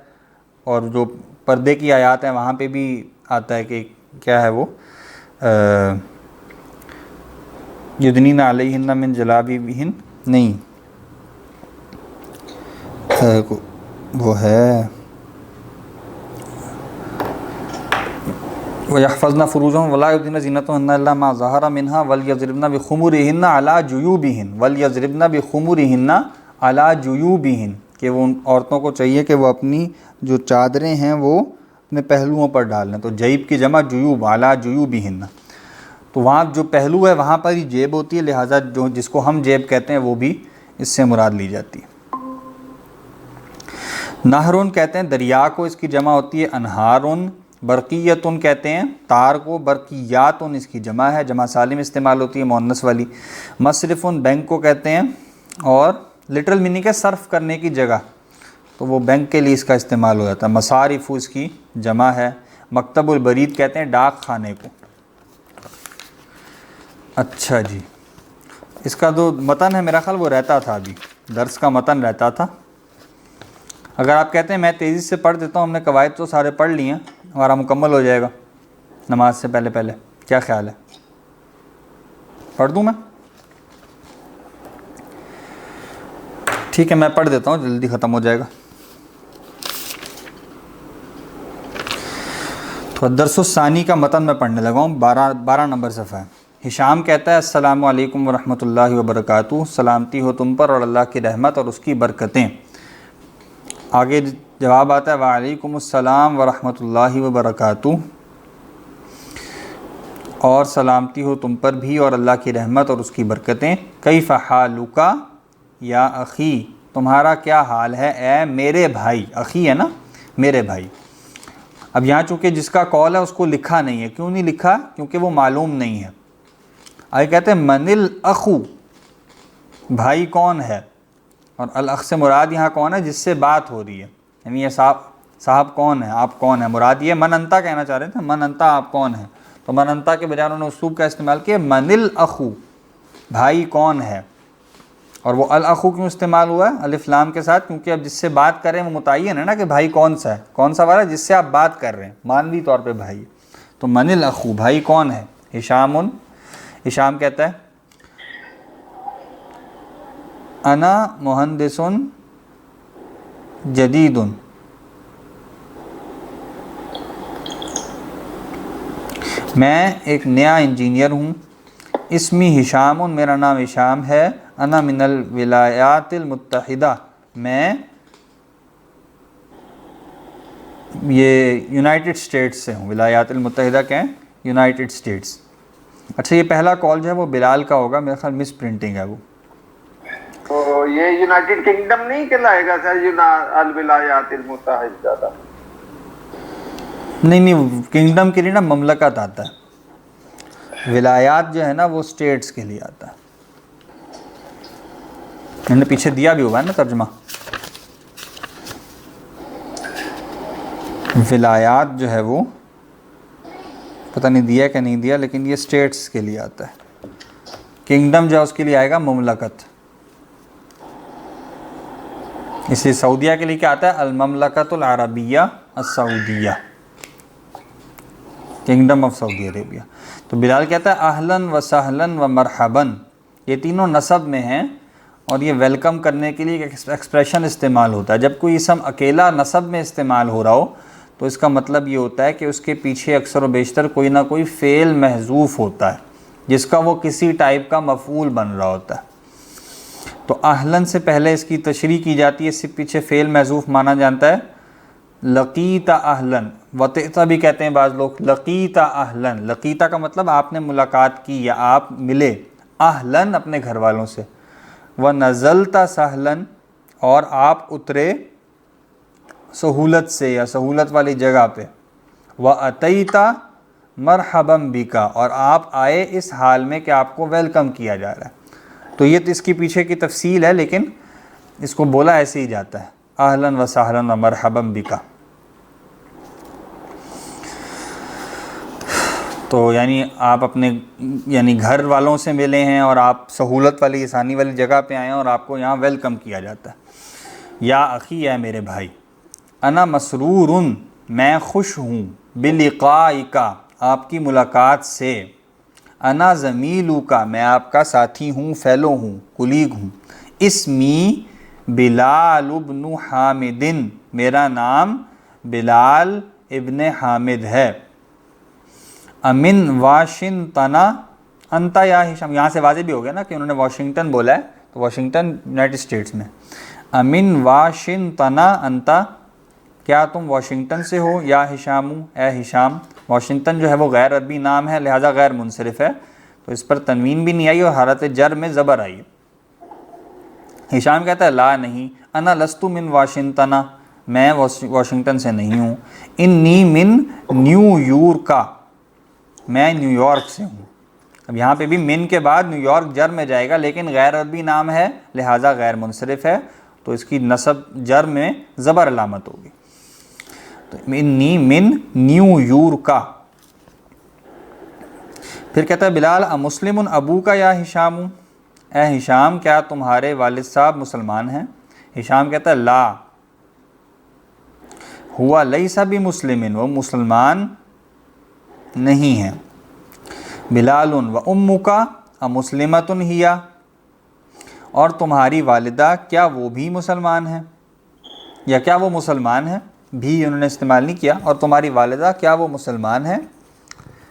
اور جو پردے کی آیات ہیں وہاں پہ بھی آتا ہے کہ کیا ہے وہ یدنین علیہن من جلابیبہن، نہیں وہ ہے وَيَحْفَظْنَ فُرُوجَهُنَّ وَلَا يُبْدِينَ زِينَتَهُنَّ إِلَّا مَا ظَهَرَ مِنْهَا وَلْيَضْرِبْنَ بِخُمُرِهِنَّ عَلَى جُيُوبِهِنَّ وَلْيَضْرِبْنَ بِخُمُرِهِنَّ عَلَى جُيُوبِهِنَّ، کہ وہ ان عورتوں کو چاہیے کہ وہ اپنی جو چادریں ہیں وہ اپنے پہلوؤں پر ڈال لیں، تو جیب کی جمع جیوب، عَلَى جُيُوبِهِنَّ، تو وہاں جو پہلو ہے وہاں پر ہی جیب ہوتی ہے، لہٰذا جو جس کو ہم جیب کہتے ہیں وہ بھی اس سے مراد لی جاتی ہے۔ نہرون کہتے ہیں دریا کو، اس کی جمع ہوتی ہے انہارون۔ برقیتن کہتے ہیں تار کو، برقیاتن اس کی جمع ہے، جمع سالم استعمال ہوتی ہے مؤنث والی۔ مصرفن بینک کو کہتے ہیں، اور لٹرل میننگ ہے صرف کرنے کی جگہ، تو وہ بینک کے لیے اس کا استعمال ہو جاتا ہے۔ مصارف اس کی جمع ہے۔ مکتب البرید کہتے ہیں ڈاک خانے کو۔ اچھا جی، اس کا جو متن ہے میرا خیال وہ رہتا تھا، ابھی درس کا متن رہتا تھا۔ اگر آپ کہتے ہیں میں تیزی سے پڑھ دیتا ہوں، ہم نے قواعد تو سارے پڑھ لیے ہیں، ہمارا مکمل ہو جائے گا نماز سے پہلے پہلے، کیا خیال ہے؟ پڑھ دوں میں؟ ٹھیک ہے، میں پڑھ دیتا ہوں، جلدی ختم ہو جائے گا۔ تو درس الثانی کا متن میں پڑھنے لگا ہوں، 12 نمبر صفحہ ہے۔ ہشام کہتا ہے السلام علیکم ورحمۃ اللہ وبرکاتہ، سلامتی ہو تم پر اور اللہ کی رحمت اور اس کی برکتیں۔ آگے جواب آتا ہے وعلیکم السلام ورحمۃ اللہ وبرکاتہ، اور سلامتی ہو تم پر بھی اور اللہ کی رحمت اور اس کی برکتیں۔ کیف حالک یا اخی، تمہارا کیا حال ہے اے میرے بھائی، اخی ہے نا میرے بھائی۔ اب یہاں چونکہ جس کا قول ہے اس کو لکھا نہیں ہے، کیوں نہیں لکھا؟ کیونکہ وہ معلوم نہیں ہے۔ آگے کہتے ہیں من الاخو، بھائی کون ہے، اور الاخ سے مراد یہاں کون ہے جس سے بات ہو رہی ہے، یعنی یہ صاحب کون ہے، آپ کون ہیں، مراد یہ من انتا کہنا چاہ رہے تھے، من انتا آپ کون ہیں، تو من انتا کے بجائے انہوں نے اسلوب کا استعمال کیا من الاخو، بھائی کون ہے۔ اور وہ الاخو کیوں استعمال ہوا ہے الف لام کے ساتھ؟ کیونکہ اب جس سے بات کر رہے ہیں وہ متعین ہے نا کہ بھائی کون سا ہے، کون سا والا جس سے آپ بات کر رہے ہیں، مانوی طور پہ بھائی، تو من الاخو بھائی کون ہے۔ ہشام کہتا ہے انا مہندس جدید، میں ایک نیا انجینئر ہوں۔ اسمی ہشام، میرا نام ہشام ہے۔ انا من الولایات المتحدہ، میں یہ یونائٹڈ اسٹیٹس سے ہوں۔ ولایات المتحدہ کیا ہیں؟ United States. اچھا، یہ پہلا کال جو ہے وہ بلال کا ہوگا، میرے خیال مس پرنٹنگ ہے وہ۔ تو یہ یونائٹڈ کنگڈم نہیں کہلائے گا سر، الولایات المتحدہ؟ نہیں، کنگڈم کے لیے نا مملکت آتا ہے، ولایات جو ہے نا وہ اسٹیٹس کے لیے آتا ہے۔ میں نے پیچھے دیا بھی ہوگا نا ترجمہ، ولایات جو ہے وہ پتہ نہیں دیا کہ نہیں دیا، لیکن یہ اسٹیٹس کے لیے آتا ہے۔ کنگڈم جو ہے اس کے لیے آئے گا مملکت، اس لیے سعودیہ کے لیے کیا آتا ہے؟ المملکت العربیہ السعودیہ، کنگڈم آف سعودی عربیہ۔ تو بلال کہتا ہے اہلاً و سہلاً و مرحباً، یہ تینوں نسب میں ہیں، اور یہ ویلکم کرنے کے لیے ایک ایکسپریشن استعمال ہوتا ہے۔ جب کوئی اسم اکیلا نسب میں استعمال ہو رہا ہو تو اس کا مطلب یہ ہوتا ہے کہ اس کے پیچھے اکثر و بیشتر کوئی نہ کوئی فعل محذوف ہوتا ہے جس کا وہ کسی ٹائپ کا مفعول بن رہا ہوتا ہے۔ تو اہلاً سے پہلے اس کی تشریح کی جاتی ہے، اس سے پیچھے فعل محذوف مانا جاتا ہے۔ لقیت اہلاً، وطئتا بھی کہتے ہیں بعض لوگ، لقیت اہلاً، لقیتا کا مطلب آپ نے ملاقات کی یا آپ ملے، اہلاً اپنے گھر والوں سے، ونزلت سہلاً، اور آپ اترے سہولت سے یا سہولت والی جگہ پہ، واتیت مرحبا بک، اور آپ آئے اس حال میں کہ آپ کو ویلکم کیا جا رہا ہے۔ تو یہ اس کی پیچھے کی تفصیل ہے، لیکن اس کو بولا ایسے ہی جاتا ہے اہلاً و سہلاً و مرحبا بک۔ تو یعنی آپ اپنے یعنی گھر والوں سے ملے ہیں اور آپ سہولت والی آسانی والی جگہ پہ آئے ہیں اور آپ کو یہاں ویلکم کیا جاتا ہے. یا اخی، اے میرے بھائی، انا مسرور، میں خوش ہوں، بلقائک، آپ کی ملاقات سے، انا زمیلک، میں آپ کا ساتھی ہوں، فیلو ہوں، کولیگ ہوں. اسمی بلال ابن حامد، میرا نام بلال ابن حامد ہے. امن واشنگٹن انتا یا ہشام، یہاں سے واضح بھی ہو گیا نا کہ انہوں نے واشنگٹن بولا ہے، تو واشنگٹن یونائٹڈ اسٹیٹس میں. امن واشنگٹن انتا، کیا تم واشنگٹن سے ہو، یا ہشام، اے ہشام. واشنگٹن جو ہے وہ غیر عربی نام ہے، لہٰذا غیر منصرف ہے، تو اس پر تنوین بھی نہیں آئی اور حالت جر میں زبر آئی. ہشام کہتا ہے لا نہیں، انا لست من واشنگٹن، میں واشنگٹن سے نہیں ہوں. انی من نیو یارک، میں نیو یارک سے ہوں. اب یہاں پہ بھی من کے بعد نیو یارک جر میں جائے گا، لیکن غیر عربی نام ہے لہٰذا غیر منصرف ہے، تو اس کی نصب جر میں زبر علامت ہوگی. تو انی من نیو یارک. پھر کہتا ہے بلال امسلم ابوک یا ہشام، اے ہشام کیا تمہارے والد صاحب مسلمان ہیں؟ ہشام کہتا ہے لا، ہوا لیس بمسلم، وہ مسلمان نہیں ہیں. بلال و امک امسلمۃ ہی، اور تمہاری والدہ کیا وہ بھی مسلمان ہیں، یا کیا وہ مسلمان ہیں، بھی انہوں نے استعمال نہیں کیا، اور تمہاری والدہ کیا وہ مسلمان ہیں.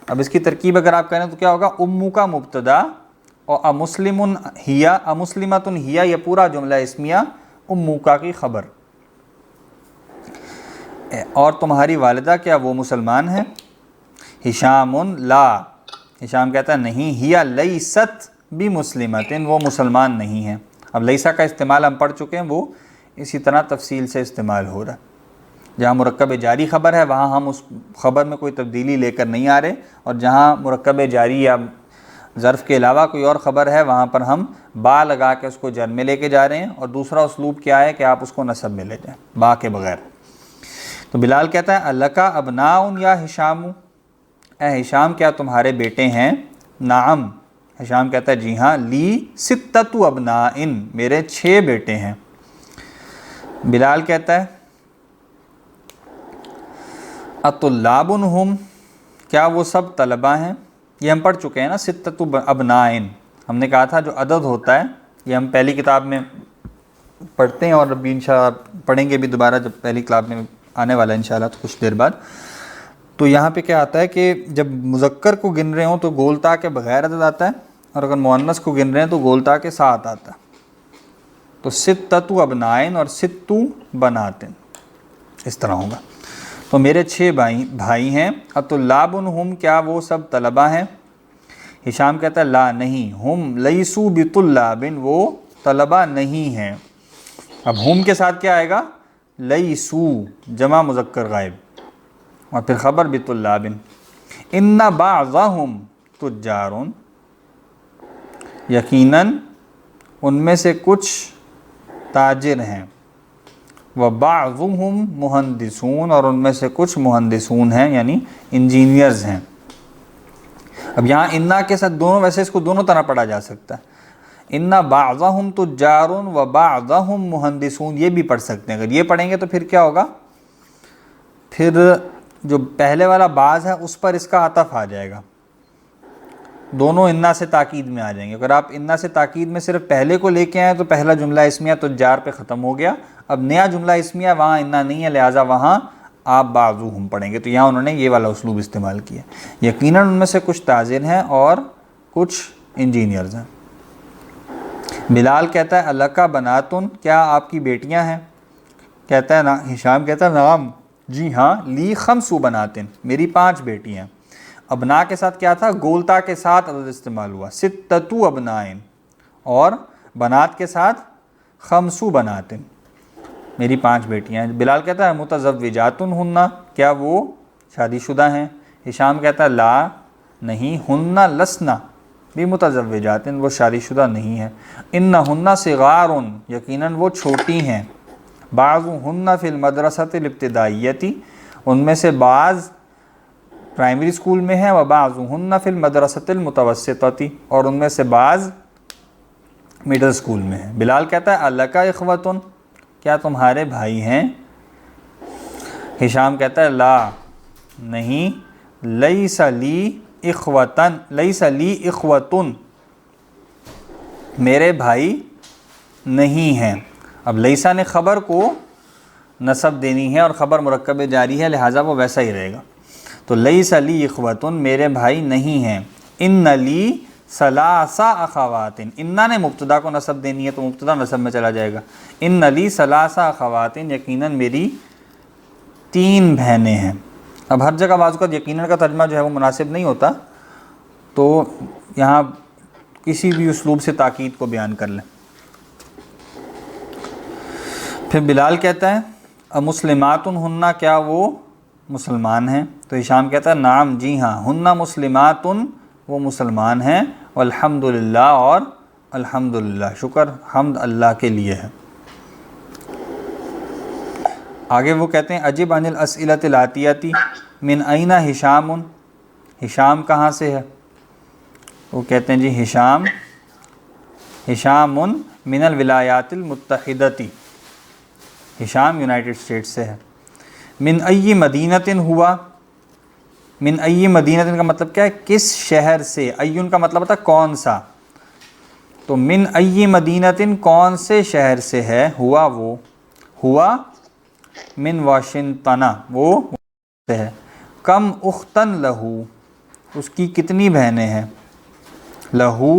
اب اس کی ترکیب اگر آپ کریں تو کیا ہوگا، امک مبتدا اور امسلم ہی امسلمۃ ہی، یہ پورا جملہ اسمیہ امک کی خبر. اور تمہاری والدہ کیا وہ مسلمان ہیں. ہشام لا، ہشام کہتا ہے نہیں، ہی لیست بمسلمۃ، وہ مسلمان نہیں ہیں. اب لیسا کا استعمال ہم پڑھ چکے ہیں، وہ اسی طرح تفصیل سے استعمال ہو رہا ہے. جہاں مرکب جاری خبر ہے وہاں ہم اس خبر میں کوئی تبدیلی لے کر نہیں آ رہے، اور جہاں مرکب جاری یا ظرف کے علاوہ کوئی اور خبر ہے وہاں پر ہم با لگا کے اس کو جر میں لے کے جا رہے ہیں. اور دوسرا اسلوب کیا ہے کہ آپ اس کو نصب میں لے جائیں با کے بغیر. تو بلال کہتا ہے الکا ابناء یا ہشام، اے ہشام کیا تمہارے بیٹے ہیں؟ نعم، ہشام کہتا ہے جی ہاں. لی ستۃ ابناء، میرے 6 بیٹے ہیں. بلال کہتا ہے اطلاب ہم، کیا وہ سب طلبہ ہیں؟ یہ ہم پڑھ چکے ہیں نا، ستۃ ابناء، ہم نے کہا تھا جو عدد ہوتا ہے یہ ہم پہلی کتاب میں پڑھتے ہیں، اور ابھی انشاءاللہ پڑھیں گے بھی دوبارہ جب پہلی کتاب میں آنے والا ہے انشاءاللہ تو کچھ دیر بعد. تو یہاں پہ کیا آتا ہے کہ جب مذکر کو گن رہے ہوں تو گول تا کے بغیر عدد آتا ہے، اور اگر مؤنث کو گن رہے ہیں تو گول تا کے ساتھ آتا ہے. تو ستۃ ابناء اور ستو بنات، اس طرح ہوگا. تو میرے 6 بھائی ہیں. اطلاب ہم، کیا وہ سب طلبہ ہیں؟ ہشام کہتا ہے لا نہیں، ہم لیسو بطلاب، وہ طلبہ نہیں ہیں. اب ہم کے ساتھ کیا آئے گا، لیسو جمع مذکر غائب، اور پھر خبر بطلاب. ان بعضهم تجار، یقیناً ان میں سے کچھ تاجر ہیں. وبعضهم مہندسون، اور ان میں سے کچھ مہندسون ہیں یعنی انجینئرز ہیں. اب یہاں انا کے ساتھ دونوں، ویسے اس کو دونوں طرح پڑھا جا سکتا ہے. ان بعضهم تجار وبعضهم مہندسون، یہ بھی پڑھ سکتے ہیں. اگر یہ پڑھیں گے تو پھر کیا ہوگا، پھر جو پہلے والا بعض ہے اس پر اس کا عطف آ جائے گا، دونوں انا سے تاکید میں آ جائیں گے. اگر آپ انا سے تاکید میں صرف پہلے کو لے کے آئیں تو پہلا جملہ اسمیہ تجار پہ ختم ہو گیا. اب نیا جملہ اسمیہ وہاں انا نہیں ہے، لہٰذا وہاں آپ بعضهم پڑھیں گے. تو یہاں انہوں نے یہ والا اسلوب استعمال کیا. یقیناً ان میں سے کچھ تاجر ہیں اور کچھ انجینئرز ہیں. بلال کہتا ہے الکا بناتن، کیا آپ کی بیٹیاں ہیں؟ کہتا ہے نا، ہشام کہتا ہے نعم، جی ہاں. لی 5 بناتن، میری 5 بیٹی ہیں. ابنا کے ساتھ کیا تھا، گولتا کے ساتھ عدد استعمال ہوا، ستۃ ابناء، اور بنات کے ساتھ 5 بناتن، میری 5 بیٹیاں ہیں. بلال کہتا ہے متزوجات ہن، کیا وہ شادی شدہ ہیں؟ ہشام کہتا ہے لا نہیں، ہن لسنا بمتزوجات، وہ شادی شدہ نہیں ہیں. انہن صغار، یقیناً وہ چھوٹی ہیں. بعضہن فی المدرسۃ الابتدائیہ، ان میں سے بعض پرائمری اسکول میں ہیں، وبعضهن فی المدرسۃ المتوسطۃ، اور ان میں سے بعض مڈل اسکول میں ہیں۔ بلال کہتا ہے الک اخوۃ، کیا تمہارے بھائی ہیں؟ ہشام کہتا ہے لا، نہیں، لیس لی اخوتن، لیس لی اخوتن، میرے بھائی نہیں ہیں۔ اب لیسا نے خبر کو نصب دینی ہے اور خبر مرکب جاری ہے، لہٰذا وہ ویسا ہی رہے گا۔ تو لیس لی اخوتن، میرے بھائی نہیں ہیں۔ ان لی ثلاثہ اخوات، انا نے مبتدا کو نصب دینی ہے تو مبتدا نصب میں چلا جائے گا۔ ان لی ثلاثہ اخوات، یقیناً میری 3 بہنیں ہیں۔ اب ہر جگہ بعض اوقات یقیناً کا ترجمہ جو ہے وہ مناسب نہیں ہوتا، تو یہاں کسی بھی اسلوب سے تاکید کو بیان کر لیں۔ پھر بلال کہتا ہے مسلمات ہن، کیا وہ مسلمان ہیں؟ تو ہشام کہتا ہے نعم، جی ہاں، ہن مسلمات، وہ مسلمان ہیں، والحمدللہ، اور الحمدللہ، شکر حمد اللہ کے لیے ہے۔ آگے وہ کہتے ہیں اجب عن الاسئلۃ الاتیۃ من این ہشام، ہشام کہاں سے ہے؟ وہ کہتے ہیں جی ہشام من الولایات المتحدۃ، ہشام یونائٹڈ اسٹیٹ سے ہے۔ من ای مدینۃ ہوا، من ای مدینۃ کا مطلب کیا ہے؟ کس شہر سے؟ ایون کا مطلب ہوتا ہے کون سا، تو من ای مدینۃ کون سے شہر سے ہے؟ ہوا، وہ ہوا من واشنگٹن، وہ سے ہے۔ کم اختن لہو، اس کی کتنی بہنیں ہیں؟ لہو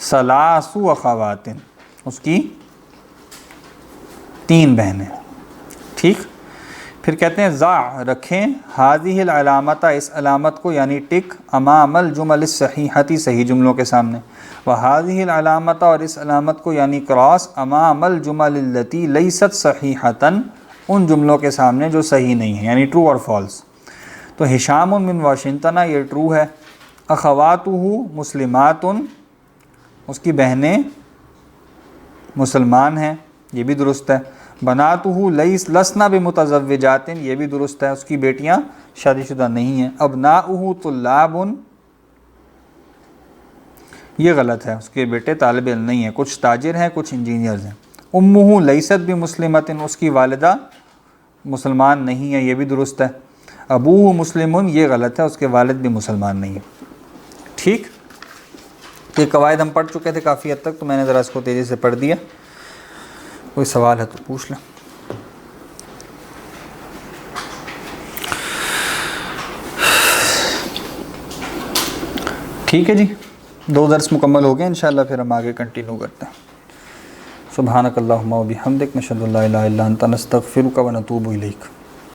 ثلاث اخوات، اس کی 3 بہنیں۔ ٹھیک، پھر کہتے ہیں ضع، رکھیں، ہذہ العلامۃ، اس علامت کو، یعنی ٹک، امام الجمل الصحیحۃ، صحیح جملوں کے سامنے، وہذہ العلامۃ، اور اس علامت کو یعنی کراس، امام الجمل التی لیست صحیحۃ، ان جملوں کے سامنے جو صحیح نہیں ہیں، یعنی ٹرو اور فالس۔ تو ہشام من واشنگٹن، یہ ٹرو ہے۔ اخواتہ مسلمات، اس کی بہنیں مسلمان ہیں، یہ بھی درست ہے۔ بناتہ لسنا بمتزوجات، یہ بھی درست ہے، اس کی بیٹیاں شادی شدہ نہیں ہیں۔ ابناؤہ طلاب، یہ غلط ہے، اس کے بیٹے طالب علم نہیں ہیں، کچھ تاجر ہیں، کچھ انجینئرز ہیں۔ امہ لیست بمسلمۃ، اس کی والدہ مسلمان نہیں ہے، یہ بھی درست ہے۔ ابوہ مسلم، یہ غلط ہے، اس کے والد بھی مسلمان نہیں ہیں۔ ٹھیک، یہ قواعد ہم پڑھ چکے تھے کافی حد تک، تو میں نے ذرا اس کو تیزی سے پڑھ دیا۔ کوئی سوال ہے تو پوچھ لیں۔ ٹھیک ہے جی، 2 درس مکمل ہو گئے، انشاءاللہ پھر ہم آگے کنٹینیو کرتے ہیں۔ سبحانک اللہم و بحمدک، نشہد ان لا الہ الا انت، نستغفرک و نتوب الیک۔